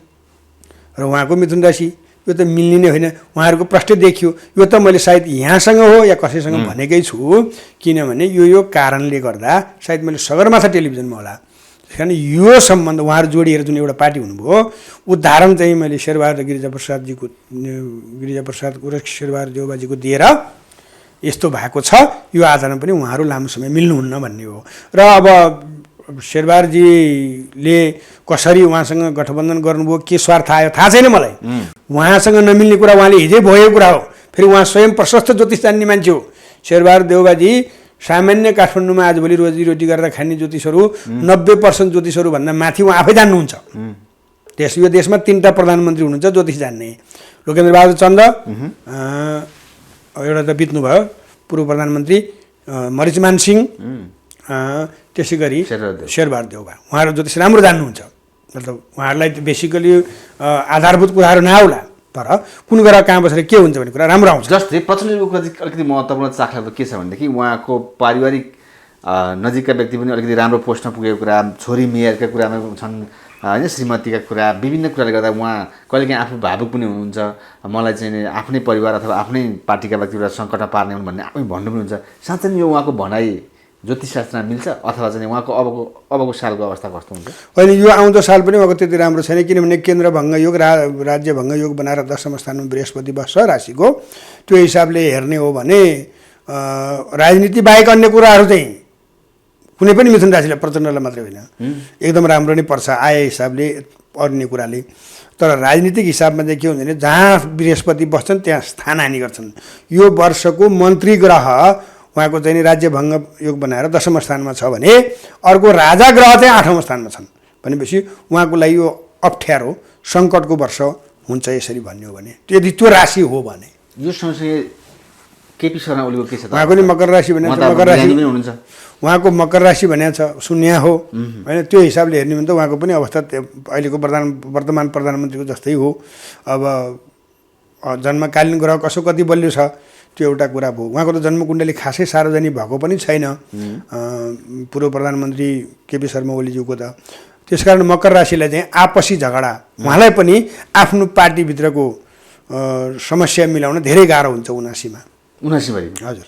र उहाँको मिथुन राशि, यो त मिल्ने नै होइन। उहाँहरूको प्रश्न देखियो, यो त मैले सायद यहाँसँग हो या कसैसँग भनेकै छु, किनभने यो कारणले गर्दा सायद मैले सगरमाथा टेलिभिजनमा होला। त्यस कारण यो सम्बन्ध उहाँहरू जोडिएर जुन एउटा पार्टी हुनुभयो, उदाहरण चाहिँ मैले शेरबहादुर गिरिजाप्रसाद शेरबहादुर देउबाजीको दिएर यस्तो भएको छ, यो आधारमा पनि उहाँहरू लामो समय मिल्नुहुन्न भन्ने हो। र अब शेरबहादुरजीले कसरी उहाँसँग गठबन्धन गर्नुभयो, के स्वार्थ आयो थाहा छैन मलाई। उहाँसँग नमिल्ने कुरा उहाँले हिजै भएको कुरा हो। फेरि उहाँ स्वयं प्रशस्त ज्योतिष जान्ने मान्छे हो। शेरबहादुर देउबाजी सामान्य काठमाडौँमा आजभोलि रोजीरोटी गरेर खाने ज्योतिषहरू 90% ज्योतिषहरूभन्दा माथि उहाँ आफै जान्नुहुन्छ। यो देशमा 3टा प्रधानमन्त्री हुनुहुन्छ ज्योतिष जान्ने, लोकेन्द्र बहादुर चन्द, एउटा त बित्नुभयो पूर्व प्रधानमन्त्री मरिचमान सिंह, त्यसै गरी शेरबहादुर देउबा। उहाँहरू ज्योतिष राम्रो जान्नुहुन्छ। मतलब उहाँहरूलाई बेसिकली आधारभूत कुराहरू नआउला, तर कुन ग्रह कहाँ बसेर के हुन्छ भन्ने कुरा राम्रो आउँछ। जस्तै प्रचण्डको अलिकति महत्त्वपूर्ण चाखलाग्दो के छ भनेदेखि उहाँको पारिवारिक नजिकका व्यक्ति पनि अलिकति राम्रो पोस्टमा पुगेको कुरा, छोरी मेयरका कुरामा छन् होइन, श्रीमतीका कुरा, विभिन्न कुराले गर्दा उहाँ कहिलेकाहीँ आफू भावुक पनि हुनुहुन्छ। मलाई चाहिँ आफ्नै परिवार अथवा आफ्नै पार्टीका व्यक्तिबाट सङ्कटमा पार्ने हुन् भन्ने आफै भन्नु पनि हुन्छ। साँच्चै यो उहाँको भनाइ ज्योतिषशास्त्रमा मिल्छ अथवा चाहिँ उहाँको अबको सालको अवस्था कस्तो हुन्छ? होइन, यो आउँदो साल पनि उहाँको त्यति राम्रो छैन, किनभने केन्द्र भङ्ग योग राज्य भङ्ग योग बनाएर 10औं स्थानमा बृहस्पति बस्छ राशिको। त्यो हिसाबले हेर्ने हो भने राजनीति बाहेक अन्य कुराहरू चाहिँ कुनै पनि मिथुन राशिलाई, प्रचण्डलाई मात्रै होइन, एकदम राम्रो नै पर्छ आए हिसाबले अन्य कुराले। तर राजनीतिक हिसाबमा चाहिँ के हुन्छ भने जहाँ बृहस्पति बस्छन् त्यहाँ स्थान हानि गर्छन्। यो वर्षको मन्त्री ग्रह उहाँको चाहिँ राज्य भङ्ग योग बनाएर 10औं स्थानमा छ भने अर्को राजा ग्रह चाहिँ 8औं स्थानमा छन् भनेपछि उहाँको लागि यो अप्ठ्यारो सङ्कटको वर्ष हुन्छ यसरी भन्ने हो भने। यदि त्यो राशि हो भने यो सँगसँगै केपी शर्मा ओलीको के छ? उहाँको नि मकर राशि भनेको छ, मकर राशि हुनुहुन्छ, उहाँको मकर राशि भनेको छ, शून्य हो होइन। त्यो हिसाबले हेर्ने भने त उहाँको पनि अवस्था अहिलेको वर्तमान प्रधानमन्त्रीको जस्तै हो। अब जन्मकालीन ग्रह कसो कति बलियो छ त्यो एउटा कुरा भयो। उहाँको त जन्मकुण्डली खासै सार्वजनिक भएको पनि छैन पूर्व प्रधानमन्त्री केपी शर्मा ओलीज्यूको त। त्यसकारण मकर राशिलाई चाहिँ आपसी झगडा, उहाँलाई पनि आफ्नो पार्टीभित्रको समस्या मिलाउन धेरै गाह्रो हुन्छ 79 भरि। हजुर।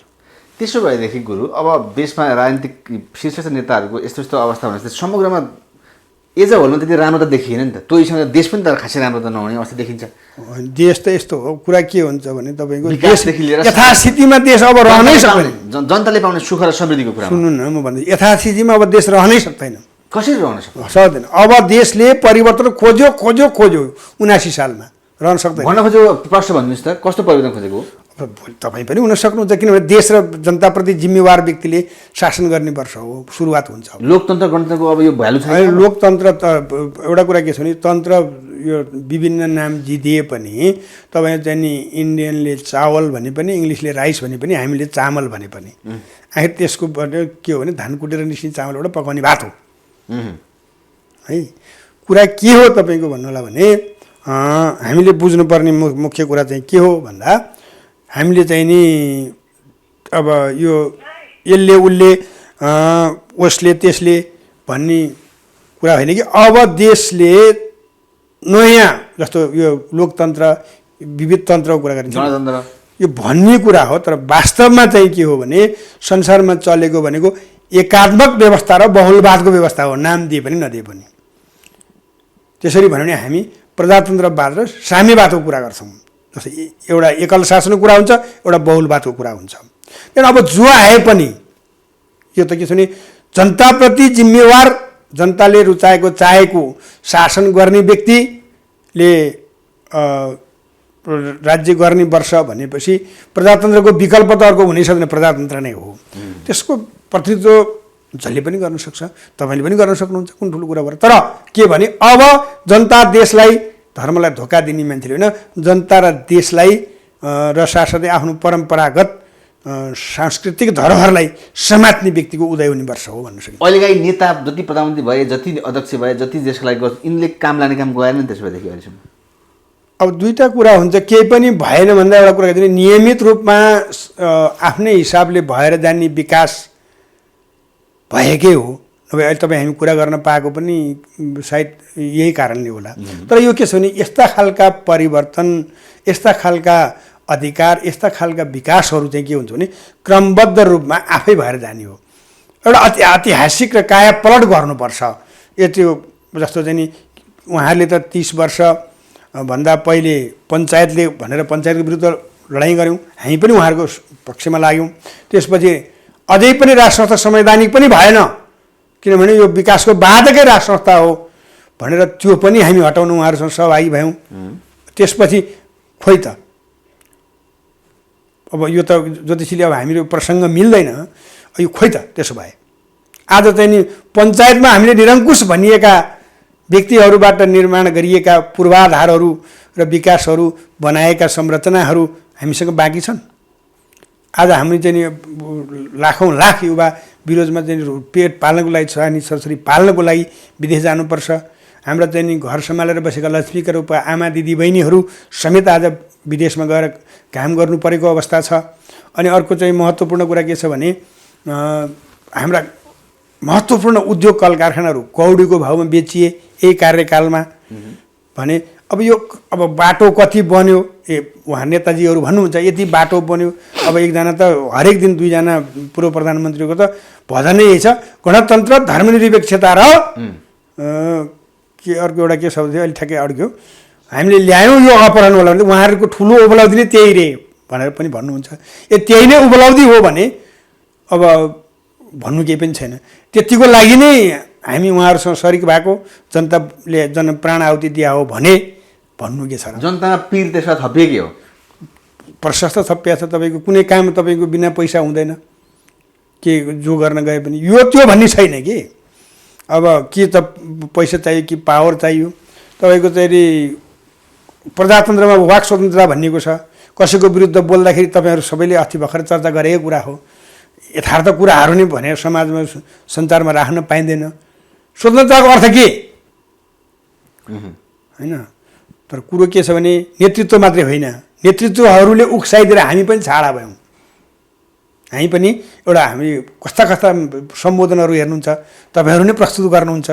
त्यसो भएदेखि गुरु, अब देशमा राजनीतिक शीर्ष नेताहरूको यस्तो यस्तो अवस्था हुँदा समग्रमा एज अ होलमा त्यति राम्रो त देखिएन नि त। त्यो हिसाबले देश पनि त खासै राम्रो त नहुने अवस्था देखिन्छ। देश त यस्तो हो, कुरा के हुन्छ भने तपाईँको देशदेखि लिएर यथास्थितिमा देश अब रहनै सक्दैन। जनताले पाउने सुख र समृद्धिको कुरा सुन्नु न, म भन्दैछु यथास्थितिमा अब देश रहनै सक्दैन। कसरी रहन सक्दैन? अब देशले परिवर्तन खोज्यो 79 सालमा रहन सक्दैन। भन्न खोजेको प्रश्न भन्नुहोस् त, कस्तो परिवर्तन खोजेको? तपाईँ पनि हुन सक्नुहुन्छ, किनभने देश र जनताप्रति जिम्मेवार व्यक्तिले शासन गर्ने वर्ष हो, सुरुवात हुन्छ। लोकतन्त्र गणतन्त्रको अब यो भ्यालु छैन। लोकतन्त्र त एउटा कुरा के छ भने तन्त्र यो विभिन्न नाम जिदिए पनि तपाईँ चाहिँ नि इन्डियनले चावल भने पनि, इङ्ग्लिसले राइस भने पनि, हामीले चामल भने पनि, आखिर त्यसको के हो भने धान कुटेर निस्किने चामलबाट पकाउने भात हो है। कुरा के हो तपाईँको भन्नुलाई भने हामीले बुझ्नुपर्ने मुख्य कुरा चाहिँ के हो भन्दा हामीले चाहिँ नि अब यो यसले उसले उसले त्यसले भन्ने कुरा होइन कि अब देशले नयाँ जस्तो यो लोकतन्त्र विविध तन्त्रको कुरा गरिन्छ यो भन्ने कुरा हो। तर वास्तवमा चाहिँ के हो भने संसारमा चलेको भनेको एकात्मक व्यवस्था र बहुलवादको व्यवस्था हो, नाम दिए पनि नदिए पनि। त्यसरी भन्यो भने हामी प्रजातन्त्रवाद र साम्यवादको कुरा गर्छौँ। जस्तै एउटा एकल शासनको कुरा हुन्छ, एउटा बहुलवादको कुरा हुन्छ। किन अब जो आए पनि यो त के छ भने जनताप्रति जिम्मेवार, जनताले रुचाएको चाहेको शासन गर्ने व्यक्तिले राज्य गर्ने वर्ष भनेपछि प्रजातन्त्रको विकल्प त अर्को हुनै सक्दैन, प्रजातन्त्र नै हो। त्यसको प्रतिनिधित्व जसले पनि गर्न सक्छ, तपाईँले पनि गर्न सक्नुहुन्छ, कुन ठुलो कुरा भयो। तर के भने अब जनता देशलाई धर्मलाई धोका दिने मान्छेले होइन, जनता र देशलाई र साथसाथै आफ्नो परम्परागत सांस्कृतिक धरोहरलाई समात्ने व्यक्तिको उदय हुने वर्ष हो भन्न सकिन्छ। अहिलेका नेता जति प्रधानमन्त्री भए, जति अध्यक्ष भए, जति देशको लागि गर्छ, यिनले काम लाने काम गएन नि त्यसो भएदेखि अहिलेसम्म। अब दुईवटा कुरा हुन्छ, केही पनि भएन भन्दा एउटा कुरा के नियमित रूपमा आफ्नै हिसाबले भएर जाने विकास भएकै हो, नभए अहिले तपाईँ हामी कुरा गर्न पाएको पनि सायद यही कारणले होला। तर यो के छ भने यस्ता खालका परिवर्तन, यस्ता खालका अधिकार, यस्ता खालका विकासहरू चाहिँ के हुन्छ भने क्रमबद्ध रूपमा आफै भएर जाने हो। एउटा ऐतिहासिक र काया पलट गर्नुपर्छ। त्यो जस्तो चाहिँ नि उहाँहरूले त 30 वर्ष भन्दा पहिले पञ्चायतले भनेर पञ्चायतको विरुद्ध लडाइँ गऱ्यौँ, हामी पनि उहाँहरूको पक्षमा लाग्यौँ। त्यसपछि अझै पनि राष्ट्र संस्था संवैधानिक पनि भएन, किनभने यो विकासको बाधकै राष्ट्र संस्था हो भनेर त्यो पनि हामी हटाउन उहाँहरूसँग सहभागी भयौँ। त्यसपछि खोइ त अब यो त ज्योतिषीले अब हामीले प्रसङ्ग मिल्दैन, यो खोइ त त्यसो भए आज चाहिँ नि पञ्चायतमा हामीले निरङ्कुश भनिएका व्यक्तिहरूबाट निर्माण गरिएका पूर्वाधारहरू र विकासहरू बनाएका संरचनाहरू हामीसँग बाँकी छन्। आज हामी चाहिँ नि लाखौँ लाख युवा विरोधमा चाहिँ पेट पाल्नको लागि, छोरानी छोरछोरी पाल्नको लागि विदेश जानुपर्छ। हाम्रा चाहिँ नि घर सम्हालेर बसेका लक्ष्मीका रूपमा आमा दिदी बहिनीहरू समेत आज विदेशमा गएर काम गर्नु परेको अवस्था छ। अनि अर्को चाहिँ महत्त्वपूर्ण कुरा के छ भने हाम्रा महत्त्वपूर्ण उद्योग कल कारखानाहरू कौडीको भाउमा बेचिए यही कार्यकालमा भने अब बाटो कति बन्यो, उहाँ नेताजीहरू भन्नुहुन्छ यति बाटो बन्यो। अब एकजना त हरेक दिन 2 जना पूर्व प्रधानमन्त्रीको त भजनै यही छ, गणतन्त्र धर्मनिरपेक्षता र के अर्को एउटा के शब्द थियो अहिले ठ्याक्कै अड्क्यो, हामीले ल्यायौँ यो अपहरण होला भने उहाँहरूको ठुलो उपलब्धि नै त्यही रे भनेर पनि भन्नुहुन्छ। त्यही नै उपलब्धि हो भने अब भन्नु केही पनि छैन। त्यतिको लागि नै हामी उहाँहरूसँग सरिक भएको, जनताले प्राण आहुति दिया हो भने भन्नु के छ र? जनतामा पीर त्यसमा थपिएकै हो, प्रशस्त थपिया छ। तपाईँको कुनै काम तपाईँको बिना पैसा हुँदैन, के जो गर्न गए पनि यो त्यो भन्ने छैन कि अब के त पैसा चाहियो कि पावर चाहियो। तपाईँको चाहिँ प्रजातन्त्रमा वाक स्वतन्त्रता भन्नेको छ, कसैको विरुद्ध बोल्दाखेरि तपाईँहरू सबैले अस्ति भर्खर चर्चा गरेको कुरा हो। यथार्थ कुराहरू नै भनेर समाजमा सञ्चारमा राख्न पाइँदैन। स्वतन्त्रताको अर्थ के होइन? तर कुरो के छ भने नेतृत्व मात्रै होइन, नेतृत्वहरूले उक्साइदिएर हामी पनि छाडा भयौँ। हामी पनि एउटा हामी कस्ता कस्ता सम्बोधनहरू हेर्नुहुन्छ, तपाईँहरू नै प्रस्तुत गर्नुहुन्छ।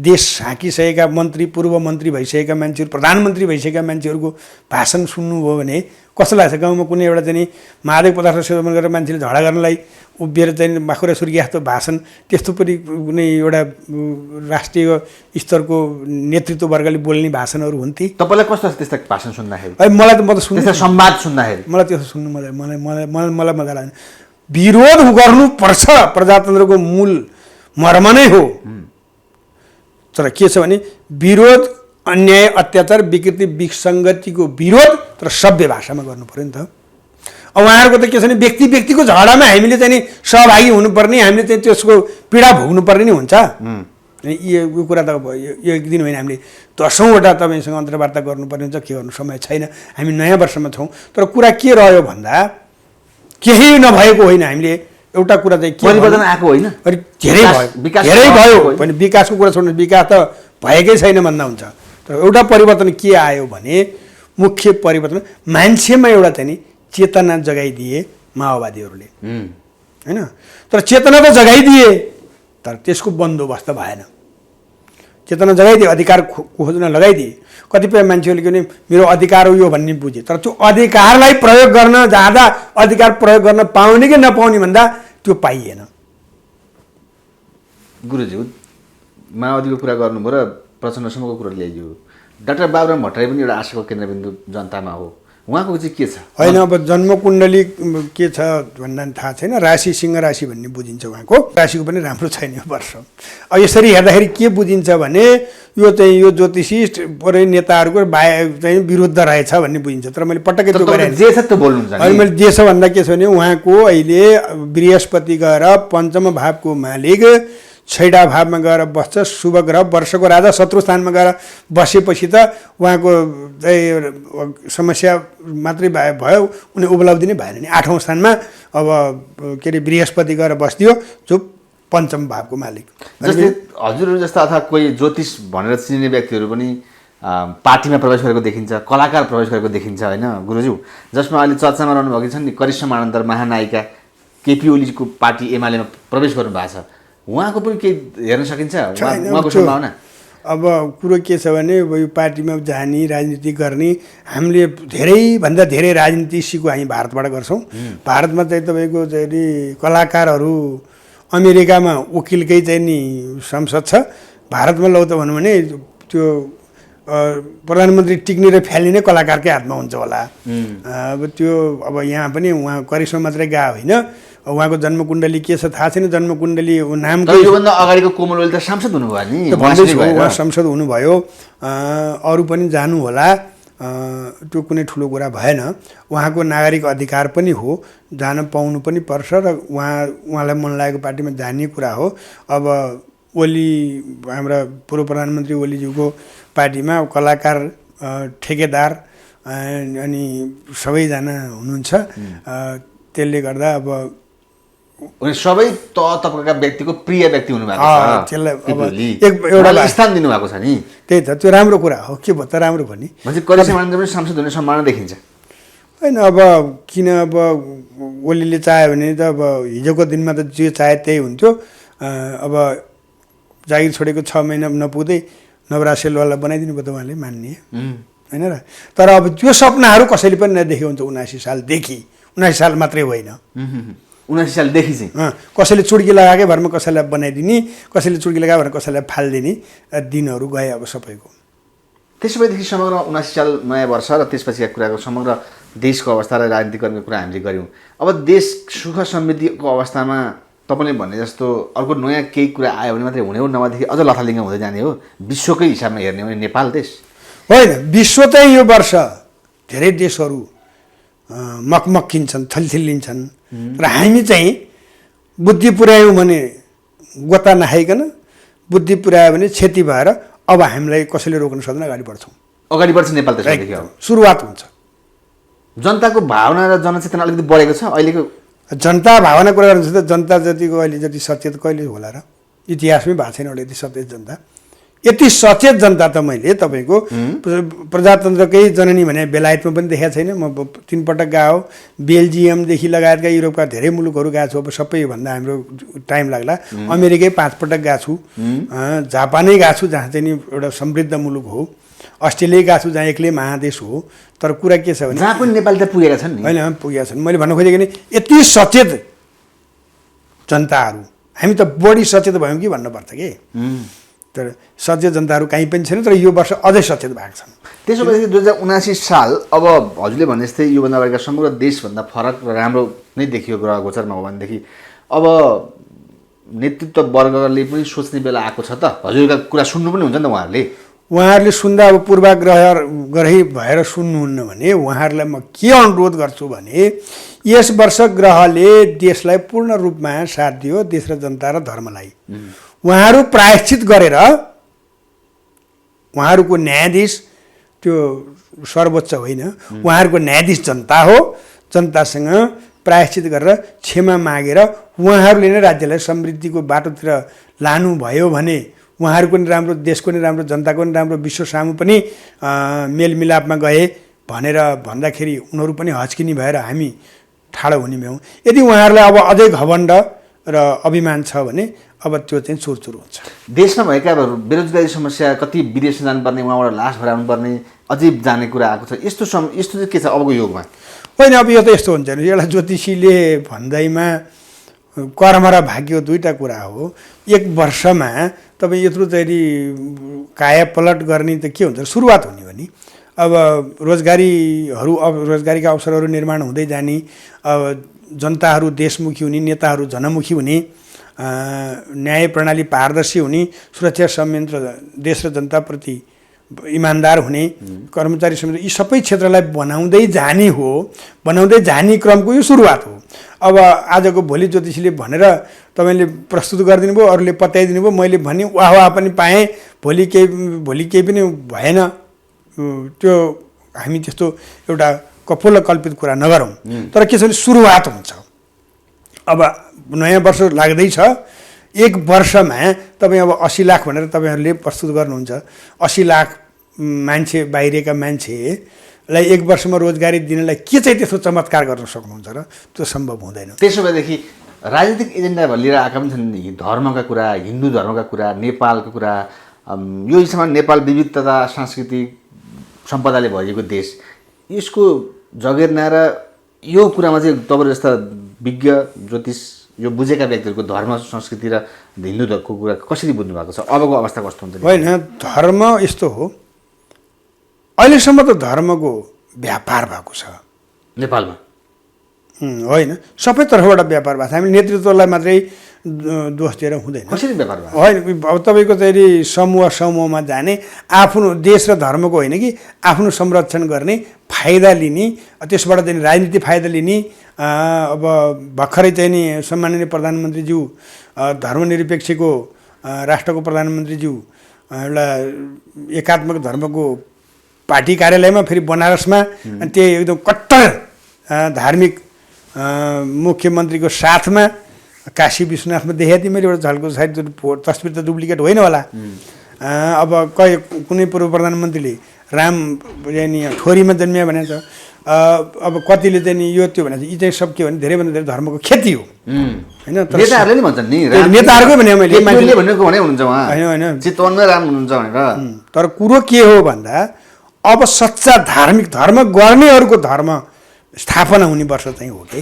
देश हाँकिसकेका मन्त्री, पूर्व मन्त्री भइसकेका मान्छेहरू, प्रधानमन्त्री भइसकेका मान्छेहरूको भाषण सुन्नुभयो भने कस्तो लाग्छ? गाउँमा कुनै एउटा चाहिँ मादक पदार्थ सेवन गरेर मान्छेले झगडा गर्नलाई उभिएर चाहिँ माखुरा सुर्किया जस्तो भाषण, त्यस्तो पनि कुनै एउटा राष्ट्रिय स्तरको नेतृत्व वर्गले बोल्ने भाषणहरू हुन्थे। तपाईँलाई कस्तो त्यस्ता भाषण सुन्दाखेरि? मलाई त म त सुन्नु संवाद सुन्दाखेरि मलाई त्यस्तो सुन्नु मलाई मजा लाग्दैन। विरोध गर्नुपर्छ, प्रजातन्त्रको मूल मर्म नै हो। तर के छ भने विरोध अन्याय, अत्याचार, विकृति, विसङ्गतिको विरोध तर सभ्य भाषामा गर्नु पऱ्यो नि त। अब उहाँहरूको त के छ भने व्यक्तिको झगडामा हामीले चाहिँ नि सहभागी हुनुपर्ने, हामीले चाहिँ त्यसको पीडा भोग्नुपर्ने नि हुन्छ। यो कुरा त यो एक दिन होइन, हामीले 10औँवटा तपाईँसँग अन्तर्वार्ता गर्नुपर्ने हुन्छ। के गर्नु, समय छैन, हामी नयाँ वर्षमा छौँ। तर कुरा के रह्यो भन्दा केही नभएको होइन। हामीले एउटा कुरा चाहिँ परिवर्तन आएको होइन, धेरै भयो भने विकासको कुरा छोड्नु, विकास त भएकै छैन भन्दा हुन्छ। तर एउटा परिवर्तन के आयो भने मुख्य परिवर्तन मान्छेमा एउटा चाहिँ नि चेतना जगाइदिए माओवादीहरूले, होइन? तर चेतना त जगाइदिए, तर त्यसको बन्दोबस्त भएन। चेतना जगाइदिए, अधिकार खोज्न लगाइदिए। कतिपय मान्छेहरूले के भने मेरो अधिकार हो यो भन्ने बुझे, तर त्यो अधिकारलाई प्रयोग गर्न जाँदा अधिकार प्रयोग गर्न पाउने कि नपाउने भन्दा त्यो पाइएन। गुरुजी माओवादीको कुरा गर्नुभयो र प्रचण्डसम्मको कुरा ल्याइयो। डाक्टर बाबुराम भट्टराई पनि एउटा आशाको केन्द्रबिन्दु जनतामा हो, उहाँको चाहिँ के छ? होइन, अब जन्मकुण्डली के छ भन्दा थाहा छैन। राशि सिंह राशि भन्ने बुझिन्छ उहाँको, राशिको पनि राम्रो छैन यो वर्ष। अब यसरी हेर्दाखेरि के बुझिन्छ भने यो चाहिँ यो ज्योतिषी पुरै नेताहरूको चाहिँ विरुद्ध रहेछ भन्ने बुझिन्छ। तर मैले पटक्कै त्यो गरेँ जे छ त्यो बोल्नुहुन्छ। अहिले मैले जे छ भन्दा के छ भने उहाँको अहिले बृहस्पति गएर पञ्चम भावको मालिक 6डा भावमा गएर बस्छ। शुभ ग्रह, वर्षको राजा शत्रु स्थानमा गएर बसेपछि त उहाँको समस्या मात्रै भयो, उनी उपलब्धि नै भएन नि। 8औँ स्थानमा अब के अरे बृहस्पति गएर बस्दियो, जो पञ्चम भावको मालिक। जस्तै हजुरहरू जस्ता अथवा कोही ज्योतिष भनेर चिनिने व्यक्तिहरू पनि पार्टीमा प्रवेश गरेको देखिन्छ, कलाकार प्रवेश गरेको देखिन्छ, होइन गुरुज्यू? जसमा अहिले चर्चामा रहनुभएको छन् नि करिश्मा मानन्दर महानायिका केपी ओलीको पार्टी एमालेमा प्रवेश गर्नुभएको छ। उहाँको पनि केही हेर्न सकिन्छ छैन, उहाँको त्यो- सम्भावना? अब कुरो के छ भने अब यो पार्टीमा जाने राजनीति गर्ने हामीले धेरैभन्दा धेरै राजनीति सिको हामी भारतबाट गर्छौँ। भारतमा चाहिँ तपाईँको चाहिँ नि कलाकारहरू अमेरिकामा वकिलकै चाहिँ नि संसद छ। भारतमा लौ त भनौँ भने त्यो प्रधानमन्त्री टिक्ने र फ्यालिने कलाकारकै हातमा हुन्छ होला। अब त्यो अब यहाँ पनि उहाँ करिश्मा मात्रै गएको होइन, उहाँको जन्मकुण्डली के छ थाहा छैन। जन्मकुण्डली नाम तर योभन्दा अगाडिको कोमल ओली त सांसद हुनुभयो नि, भन्दैछु, उहाँ संसद हुनुभयो। अरू पनि जानु होला, त्यो कुनै ठुलो कुरा भएन। उहाँको नागरिक अधिकार पनि हो, जान पाउनु पनि पर्छ र उहाँलाई मन लागेको पार्टीमा जाने कुरा हो। अब ओली हाम्रा पूर्व प्रधानमन्त्री ओलीज्यूको पार्टीमा कलाकार, ठेकेदार अनि सबैजना हुनुहुन्छ। त्यसले गर्दा अब उनी सबै तबका व्यक्तिको प्रिय व्यक्ति हुनुभएको छ। त्यसलाई अब ओली एउटा स्थान दिनुभएको छ नि। त्यही त, त्यो राम्रो कुरा हो। के भयो त राम्रो भयो नि। मान्छे करिश्मा मानले पनि सांसद हुने सम्भावना देखिन्छ। होइन अब किन, अब ओलीले चाह्यो भने त अब हिजोको दिनमा त जे चाहे त्यही हुन्थ्यो। अब जागिर छोडेको 6 महिना नपुग्दै नवराज सेलवालाई बनाइदिनु भयो त उहाँले, मान्ने होइन र। तर अब त्यो सपनाहरू कसैले पनि नदेखेको हुन्छ 79 सालदेखि। 79 साल मात्रै होइन, 79 सालदेखि चाहिँ कसैले चुड्की लगाएकै भरमा कसैलाई बनाइदिने, कसैले चुड्की लगायो भनेर कसैलाई फालिदिने दिनहरू गए अब सबैको। त्यसो भएदेखि समग्र 79 साल नयाँ वर्ष र त्यसपछिका कुराको समग्र देशको अवस्था र राजनीतिकरणको कुरा हामीले गऱ्यौँ। अब देश सुख समृद्धिको अवस्थामा तपाईँले भने जस्तो अर्को नयाँ केही कुरा आयो भने मात्रै हुने हो, नभएदेखि अझ लथालिङ्ग हुँदै जाने हो? विश्वकै हिसाबमा हेर्ने हो भने नेपाल देश होइन, विश्व चाहिँ यो वर्ष धेरै देशहरू मकमक्किन्छन्, थलथिल्लिन्छन् र हामी चाहिँ बुद्धि पुर्यायौँ भने गोता नखाइकन, बुद्धि पुर्यायो भने क्षति भएर अब हामीलाई कसैले रोक्न सक्दैन, अगाडि बढ्छौँ। अगाडि बढ्छ नेपाल त्यसदेखि। अब सुरुवात हुन्छ। जनताको भावना र जनचेतना अलिकति बढेको छ अहिलेको। जनता भावना कुरा गर्नु त जनता जतिको अहिले जति सचेत कहिले होला र? इतिहासमै भएको छैन एउटा यति सचेत जनता। यति सचेत जनता त मैले तपाईँको प्रजातन्त्रकै जननी भने बेलायतमा पनि देखाएको छैन। म 3 पटक गएको, बेल्जियमदेखि लगायतका युरोपका धेरै मुलुकहरू गएको छु। अब सबैभन्दा हाम्रो टाइम लाग्ला। अमेरिकै 5 पटक गएको छु, जापानै गएको छु जहाँ चाहिँ नि एउटा समृद्ध मुलुक हो, अस्ट्रेलिया गएको छु जहाँ एक्लै महादेश हो। तर कुरा के छ भने जहाँ पनि नेपाली त पुगेका छन् नि। होइन, पुगेका छन्। मैले भन्न खोजेको नि यति सचेत जनताहरू, हामी त बढी सचेत भयौँ कि भन्नुपर्छ कि। तर सचेत जनताहरू कहीँ पनि छैन, तर यो वर्ष अझै सचेत भएको छन्। त्यसो भएदेखि 2079 साल अब हजुरले भने जस्तै योभन्दा अगाडिका समग्र देशभन्दा फरक र राम्रो नै देखियो ग्रह गोचरमा हो भनेदेखि अब नेतृत्व वर्गले पनि सोच्ने बेला आएको छ त। हजुरका कुरा सुन्नु पनि हुन्छ नि त। उहाँहरूले सुन्दा अब पूर्वाग्रही भएर सुन्नुहुन्न भने उहाँहरूलाई म के अनुरोध गर्छु भने यस वर्ष ग्रहले देशलाई पूर्ण रूपमा साथ दियो, देश र जनता र धर्मलाई। उहाँहरू प्रायश्चित गरेर, उहाँहरूको न्यायाधीश त्यो सर्वोच्च होइन, उहाँहरूको न्यायाधीश जनता हो। जनतासँग प्रायश्चित गरेर क्षमा मागेर उहाँहरूले नै राज्यलाई समृद्धिको बाटोतिर लानुभयो भने उहाँहरूको नि राम्रो, देशको नि राम्रो, जनताको नि राम्रो, विश्व सामु पनि मेलमिलापमा गए भनेर भन्दाखेरि उनीहरू पनि हच्किने भएर हामी ठाडो हुने भयौँ। यदि उहाँहरूलाई अब अझै घमण्ड र अभिमान छ भने अब त्यो चाहिँ चुरचुर हुन्छ। देशमा भएका बेरोजगारी समस्या, कति विदेशमा जानुपर्ने, उहाँबाट लास भराउनु पर्ने, अझै जाने कुरा आएको छ। यस्तो चाहिँ के छ अबको युगमा? होइन, अब यो त यस्तो हुन्छ नि, एउटा ज्योतिषीले भन्दैमा कर्म र भाग्य दुईवटा कुरा हो। 1 वर्षमा तपाईँ यत्रो चाहिँ कायापलट गर्ने त के हुन्छ, सुरुवात हुने हो नि। अब रोजगारीहरू, अब रोजगारीका अवसरहरू निर्माण हुँदै जाने, अब जनताहरू देशमुखी हुने, नेताहरू जनमुखी हुने, न्याय प्रणाली पारदर्शी हुने, सुरक्षा संयन्त्र देश र जनताप्रति इमान्दार हुने, कर्मचारी समिति, यी सबै क्षेत्रलाई बनाउँदै जाने हो। बनाउँदै जाने क्रमको यो सुरुवात हो। अब आजको भोलि ज्योतिषीले भनेर तपाईँले प्रस्तुत गरिदिनु भयो, अरूले पत्याइदिनु भयो, मैले भने वाह पनि पाएँ, भोलि केही पनि भएन। त्यो हामी त्यस्तो एउटा कपोल कल्पित कुरा नगरौँ। तर के छ भने सुरुवात हुन्छ। अब नयाँ वर्ष लाग्दैछ, 1 वर्षमा तपाईँ अब 80 लाख भनेर तपाईँहरूले प्रस्तुत गर्नुहुन्छ। 80 लाख मान्छे, बाहिरका मान्छेलाई 1 वर्षमा रोजगारी दिनलाई के चाहिँ त्यस्तो चमत्कार गर्न सक्नुहुन्छ र? त्यो सम्भव हुँदैन। त्यसो भएदेखि राजनीतिक एजेन्डा लिएर आएका पनि छन् नि, धर्मका कुरा, हिन्दू धर्मका कुरा, नेपालको कुरा। यो हिसाबमा नेपाल विविधता सांस्कृतिक सम्पदाले भरिएको देश, यसको जगेर्ना र यो कुरामा चाहिँ तपाईँ जस्ता विज्ञ ज्योतिष यो बुझेका व्यक्तिहरूको धर्म संस्कृति र हिन्दूको कुरा कसरी बुझ्नु भएको छ? अबको अवस्था कस्तो हुन्छ? होइन, धर्म यस्तो हो, अहिलेसम्म त धर्मको व्यापार भएको छ नेपालमा। होइन, सबै तर्फबाट व्यापार भएको छ। हामीले नेतृत्वलाई मात्रै दोष दिएर हुँदैन। कसरी व्यापार भयो? होइन, अब तपाईँको चाहिँ समूहमा जाने, आफ्नो देश र धर्मको होइन कि आफ्नो संरक्षण गर्ने, फाइदा लिने, त्यसबाट चाहिँ राजनीति फाइदा लिने। अब भर्खरै चाहिँ नि सम्माननीय प्रधानमन्त्रीज्यू, धर्मनिरपेक्षको राष्ट्रको प्रधानमन्त्रीज्यू एउटा एकात्मक धर्मको पार्टी कार्यालयमा, फेरि बनारसमा, अनि त्यही एकदम कट्टर धार्मिक मुख्यमन्त्रीको साथमा काशी विश्वनाथमा देखाएको थिएँ मैले एउटा झल्को, सायद तस्बिर त डुप्लिकेट होइन होला। अब कुनै पूर्व प्रधानमन्त्रीले राम नि ठोरीमा जन्मिया भनेको छ। अब कतिले चाहिँ नि यो त्यो भनेको छ। यी चाहिँ सब के भने धेरैभन्दा धेरै धर्मको खेती हो, होइन? नेताहरूले नि भन्छन् नि, नेताहरूकै भने मैले भनेको भने हुनुहुन्छ उहाँ, होइन होइन, चितवनमै राम हुनुहुन्छ भनेर। तर कुरो के हो भन्दा अब सच्चा धार्मिक धर्म गर्नेहरूको धर्म स्थापना हुने वर्ष चाहिँ हो कि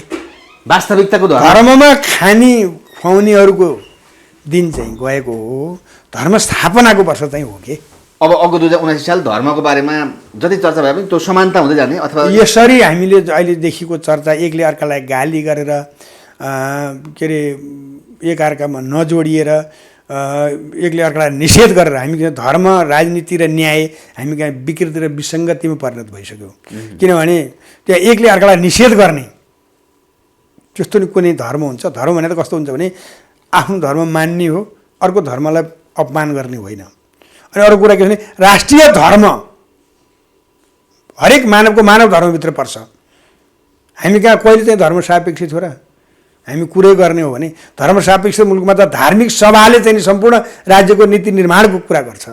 वास्तविकताको धर्ममा खानी खुवाउनेहरूको दिन चाहिँ गएको हो, धर्म स्थापनाको वर्ष चाहिँ हो कि। अब अघि 2079 साल धर्मको बारेमा जति चर्चा भए पनि त्यो समानता हुँदै जाने, अथवा यसरी हामीले अहिलेदेखिको चर्चा एकले अर्कालाई गाली गरेर के अरे एकअर्कामा नजोडिएर एकले अर्कालाई निषेध गरेर हामी धर्म, राजनीति र न्याय हामी कहाँ विकृति र विसङ्गतिमा परिणत भइसक्यो। किनभने त्यहाँ एकले अर्कालाई निषेध गर्ने त्यस्तो नि कुनै धर्म हुन्छ? धर्म भने त कस्तो हुन्छ भने आफ्नो धर्म मान्ने हो, अर्को धर्मलाई अपमान गर्ने होइन। अनि अरू कुरा के भने राष्ट्रिय धर्म हरेक मानवको मानव धर्मभित्र पर्छ। हामी कहाँ कहिले चाहिँ धर्म सापेक्षित हो र? हामी कुरै गर्ने हो भने धर्म सापेक्ष मुलुकमा त धार्मिक सभाले चाहिँ सम्पूर्ण राज्यको नीति निर्माणको कुरा गर्छ।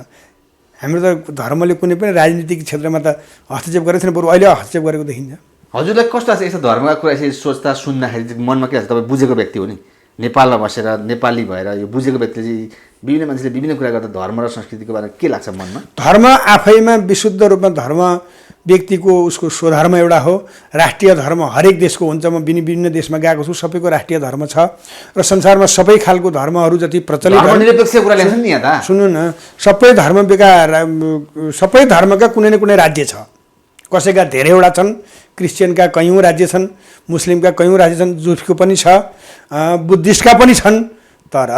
हाम्रो त धर्मले कुनै पनि राजनीतिक क्षेत्रमा त हस्तक्षेप गरेको छैन, बरु अहिले हस्तक्षेप गरेको देखिन्छ। हजुरलाई कस्तो लाग्छ यस्तो धर्मका कुरा यसरी सोच्दा सुन्दाखेरि? मनमा के लाग्छ? तपाईँ बुझेको व्यक्ति हो नि, नेपालमा बसेर नेपाली भएर यो बुझेको व्यक्तिले चाहिँ विभिन्न मान्छेले विभिन्न कुरा गर्दा धर्म र संस्कृतिको बारेमा के लाग्छ मनमा? धर्म आफैमा विशुद्ध रूपमा धर्म व्यक्तिको उसको स्वधर्म एउटा हो। राष्ट्रिय धर्म हरेक देशको हुन्छ। म विभिन्न देशमा गएको छु, सबैको राष्ट्रिय धर्म छ र संसारमा सबै खालको धर्महरू जति प्रचलित धर्मनिरपेक्ष कुरा ल्याउँछ नि यहाँ त। सुन्नु न, सबै धर्मका कुनै न कुनै राज्य छ। कसैका धेरैवटा छन्, क्रिस्चियनका कयौँ राज्य छन्, मुस्लिमका कयौँ राज्य छन्, जुफको पनि छ, बुद्धिस्टका पनि छन्। तर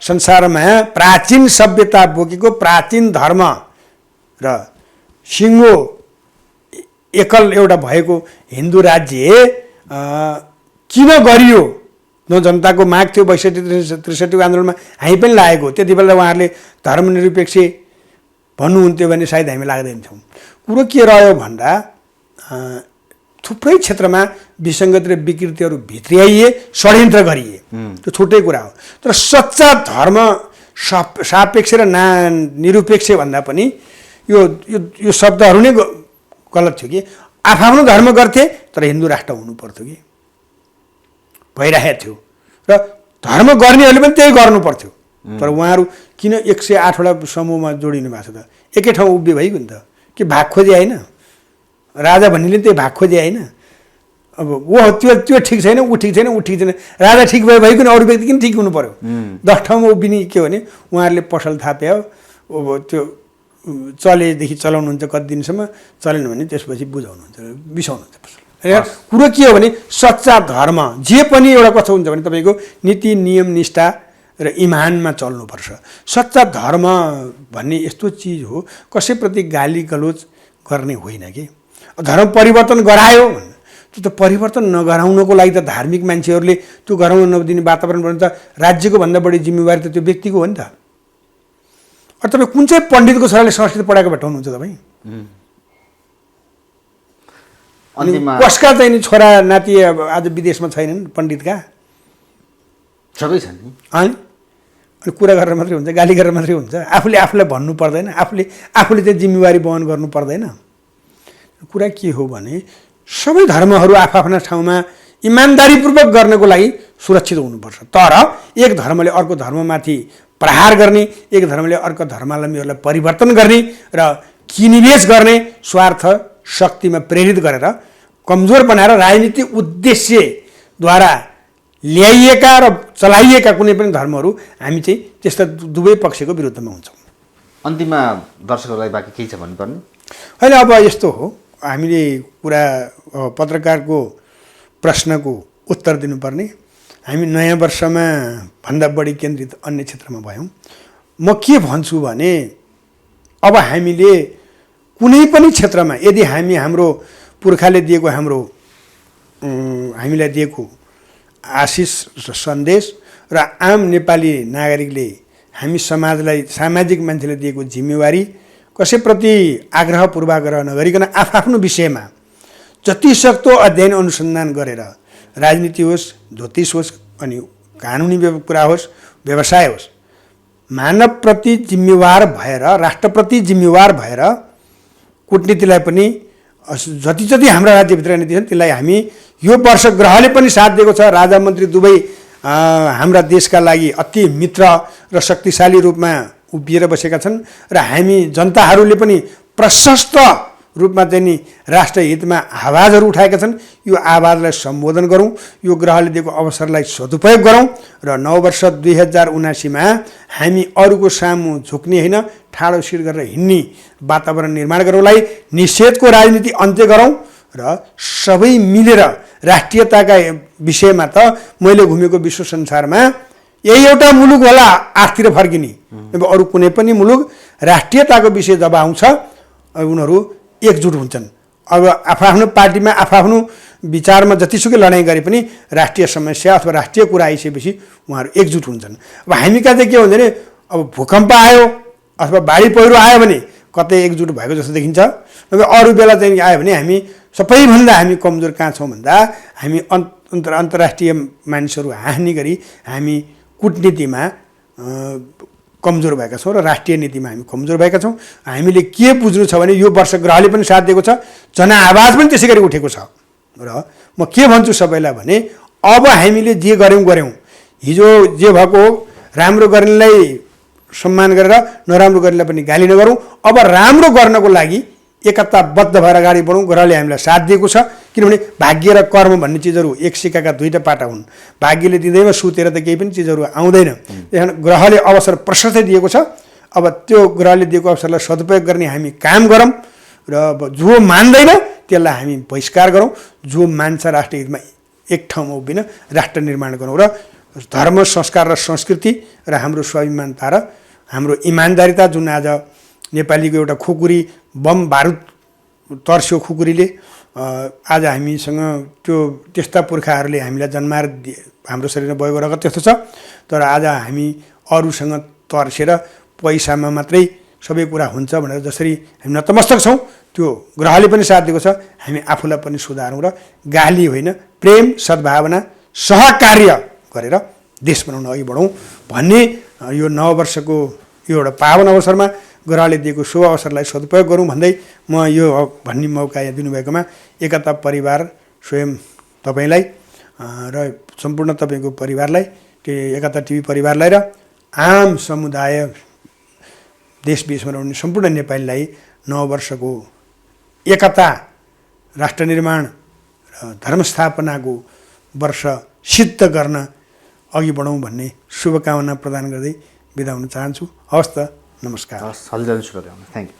संसारमा प्राचीन सभ्यता बोकेको प्राचीन धर्म र सिङ्गो एकल एउटा भएको हिन्दू राज्य किन गरियो? जनताको माग थियो 62-63 आन्दोलनमा, हामी पनि लागेको। त्यति बेला उहाँहरूले धर्मनिरपेक्ष भन्नुहुन्थ्यो भने सायद हामी लाग्दैन थियौँ। कुरो के रह्यो भन्दा थुप्रै क्षेत्रमा विसङ्गति र विकृतिहरू भित्र्याइए, षड्यन्त्र गरिए, त्यो छुट्टै कुरा हो। तर सच्चा धर्म सापेक्ष र निरपेक्ष भन्दा पनि यो शब्दहरू नै गलत थियो कि आफ्नो धर्म गर्थे तर हिन्दू राष्ट्र हुनु पर्थ्यो कि भइरहेको थियो र धर्म गर्नेहरूले पनि त्यही गर्नु पर्थ्यो। तर उहाँहरू किन 108वटा समूहमा जोडिनु भएको छ त? एकै ठाउँ उभिए भइगयो नि त। कि भाग खोजे होइन? राजा भन्नेले त्यही भाग खोजे होइन? अब त्यो ठिक छैन, ऊ ठिक छैन, ऊ ठिक छैन, राजा ठिक भइकन अरू व्यक्ति किन ठिक हुनु पऱ्यो? 10 ठाउँमा उभिने के भने उहाँहरूले पसल थाप्यो। अब त्यो चलेदेखि चलाउनुहुन्छ कति दिनसम्म, चलेन भने त्यसपछि बुझाउनुहुन्छ, बिसाउनुहुन्छ पसल। कुरो के हो भने सच्चा धर्म जे पनि एउटा कस्तो हुन्छ भने तपाईँको नीति नियम निष्ठा र इमानमा चल्नुपर्छ। सच्चा धर्म भन्ने यस्तो चिज हो, कसैप्रति गाली गलोच गर्ने होइन कि। धर्म परिवर्तन गरायो भने त्यो त परिवर्तन नगराउनको लागि त धार्मिक मान्छेहरूले त्यो गराउन नदिने वातावरण बनाउनु त राज्यको भन्दा बढी जिम्मेवारी त त्यो व्यक्तिको हो नि त। अरू तपाईँ कुन चाहिँ पण्डितको छोराले संस्कृत पढाएको भेटाउनुहुन्छ तपाईँ? अनि कसका चाहिँ नि छोरा नाति आज विदेशमा छैनन् पण्डितका? सबै छन् नि। अनि कुरा गरेर मात्रै हुन्छ, गाली गरेर मात्रै हुन्छ? आफूलाई भन्नु पर्दैन? आफूले चाहिँ जिम्मेवारी वहन गर्नु पर्दैन? कुरा के हो भने सबै धर्महरू आफ्ना ठाउँमा इमान्दारीपूर्वक गर्नको लागि सुरक्षित हुनुपर्छ। तर एक धर्मले अर्को धर्ममाथि प्रहार गर्ने, एक धर्मले अर्को धर्मावलम्बीहरूलाई परिवर्तन गर्ने र किनिवेश गर्ने स्वार्थ शक्तिमा प्रेरित गरेर कमजोर बनाएर राजनीतिक उद्देश्यद्वारा ल्याइएका र चलाइएका कुनै पनि धर्महरू हामी चाहिँ त्यस्ता दुवै पक्षको विरुद्धमा हुन्छौँ। अन्तिममा दर्शकहरूलाई बाँकी केही छ भन्नुपर्ने? होइन, अब यस्तो हो, हामीले कुरा पत्रकारको प्रश्नको उत्तर दिनुपर्ने। हामी नयाँ वर्षमा भन्दा बढी केन्द्रित अन्य क्षेत्रमा भयौँ। म के भन्छु भने अब हामीले कुनै पनि क्षेत्रमा यदि हाम्रो पुर्खाले दिएको हामीलाई दिएको आशिष सन्देश र आम नेपाली नागरिकले हामी समाजलाई सामाजिक मान्छेले दिएको जिम्मेवारी कसैप्रति आग्रह पूर्वाग्रह नगरिकन आफ्नो विषयमा जतिसक्दो अध्ययन अनुसन्धान गरेर राजनीति होस्, ज्योतिष होस्, अनि कानुनी कुरा होस्, व्यवसाय होस्, मानवप्रति जिम्मेवार भएर, राष्ट्रप्रति जिम्मेवार भएर कूटनीतिलाई पनि जति जति हाम्रा राज्यभित्र नीति छन् त्यसलाई हामी यो वर्ष ग्रहले पनि साथ दिएको छ। राजा मन्त्री दुवै हाम्रा देशका लागि अति मित्र र शक्तिशाली रूपमा उभिएर बसेका छन् र हामी जनताहरूले पनि प्रशस्त रूपमा चाहिँ नि राष्ट्रहितमा आवाजहरू उठाएका छन्। यो आवाजलाई सम्बोधन गरौँ, यो ग्रहले दिएको अवसरलाई सदुपयोग गरौँ र नव वर्ष 2079मा हामी अरूको सामु झुक्ने होइन, ठाडो शिर गरेर हिँड्ने वातावरण निर्माण गरौँलाई, निषेधको राजनीति अन्त्य गरौँ र सबै मिलेर राष्ट्रियताका विषयमा त मैले घुमेको विश्व संसारमा यही एउटा मुलुक होला आठतिर फर्किने। अब अरू कुनै पनि मुलुक राष्ट्रियताको विषय जब आउँछ उनीहरू एकजुट हुन्छन्। अब आफ्नो पार्टीमा आफ्नो विचारमा जतिसुकै लडाइँ गरे पनि राष्ट्रिय समस्या अथवा राष्ट्रिय कुरा आइसकेपछि उहाँहरू एकजुट हुन्छन्। अब हामीका चाहिँ के हुन्छ भने अब भूकम्प आयो अथवा बाढी पहिरो आयो भने कतै एकजुट भएको जस्तो देखिन्छ। अब अरू बेला चाहिँ आयो भने हामी सबैभन्दा हामी कमजोर कहाँ छौँ भन्दा हामी अन्तर्राष्ट्रिय मानिसहरू हाँस्ने गरी हामी कूटनीतिमा कमजोर भएका छौँ र राष्ट्रिय नीतिमा हामी कमजोर भएका छौँ। हामीले के बुझ्नु छ भने यो वर्ष ग्रहले पनि साथ दिएको छ, जनआवाज पनि त्यसै गरी उठेको छ र म के भन्छु सबैलाई भने अब हामीले जे गऱ्यौँ, हिजो जे भएको राम्रो गर्नेलाई सम्मान गरेर नराम्रो गर्नेलाई पनि गाली नगरौँ। अब राम्रो गर्नको लागि एकताबद्ध भएर अगाडि बढौँ। ग्रहले हामीलाई साथ दिएको छ, किनभने भाग्य र कर्म भन्ने चिजहरू एक सिक्काका दुईटा पाटा हुन्। भाग्यले दिँदैमा सुतेर त केही पनि चिजहरू आउँदैन। त्यस ग्रहले अवसर प्रशस्तै दिएको छ। अब त्यो ग्रहले दिएको अवसरलाई सदुपयोग गर्ने हामी काम गरौँ र जो मान्दैन त्यसलाई हामी बहिष्कार गरौँ। जो मान्छ राष्ट्रहितमा एक ठाउँमा उभिन राष्ट्र निर्माण गरौँ र धर्म, संस्कार र संस्कृति र हाम्रो स्वाभिमानता र हाम्रो इमान्दारिता, जुन आज नेपालीको एउटा खुकुरी बम बारुद तर्स्यो खुकुरीले, आज हामीसँग त्यस्ता पुर्खाहरूले हामीलाई जन्माएर हाम्रो शरीरमा बगेको रगत त्यस्तो छ। तर आज हामी अरूसँग तर्सेर पैसामा मात्रै सबै कुरा हुन्छ भनेर जसरी हामी नतमस्तक छौँ, त्यो ग्रहले पनि साथ दिएको छ। हामी आफूलाई पनि सुधारौँ र गाली होइन, प्रेम, सद्भावना, सहकार्य गरेर देश बनाउन अघि बढौँ भन्ने यो नव वर्षको यो एउटा पावन अवसरमा ग्रहले दिएको शुभ अवसरलाई सदुपयोग गरौँ भन्दै म यो भन्ने मौका यहाँ दिनुभएकोमा एकता परिवार, स्वयं तपाईँलाई र सम्पूर्ण तपाईँको परिवारलाई, त्यो एकता टिभी परिवारलाई र आम समुदाय देश-विदेशमा रहने सम्पूर्ण नेपालीलाई नव वर्षको एकता, राष्ट्र निर्माण र धर्मस्थापनाको वर्ष सिद्ध गर्न अघि बढौँ भन्ने शुभकामना प्रदान गर्दै बिदा हुन चाहन्छु। हवस् त, नमस्कार। हस्, शुभकामना। Thank you.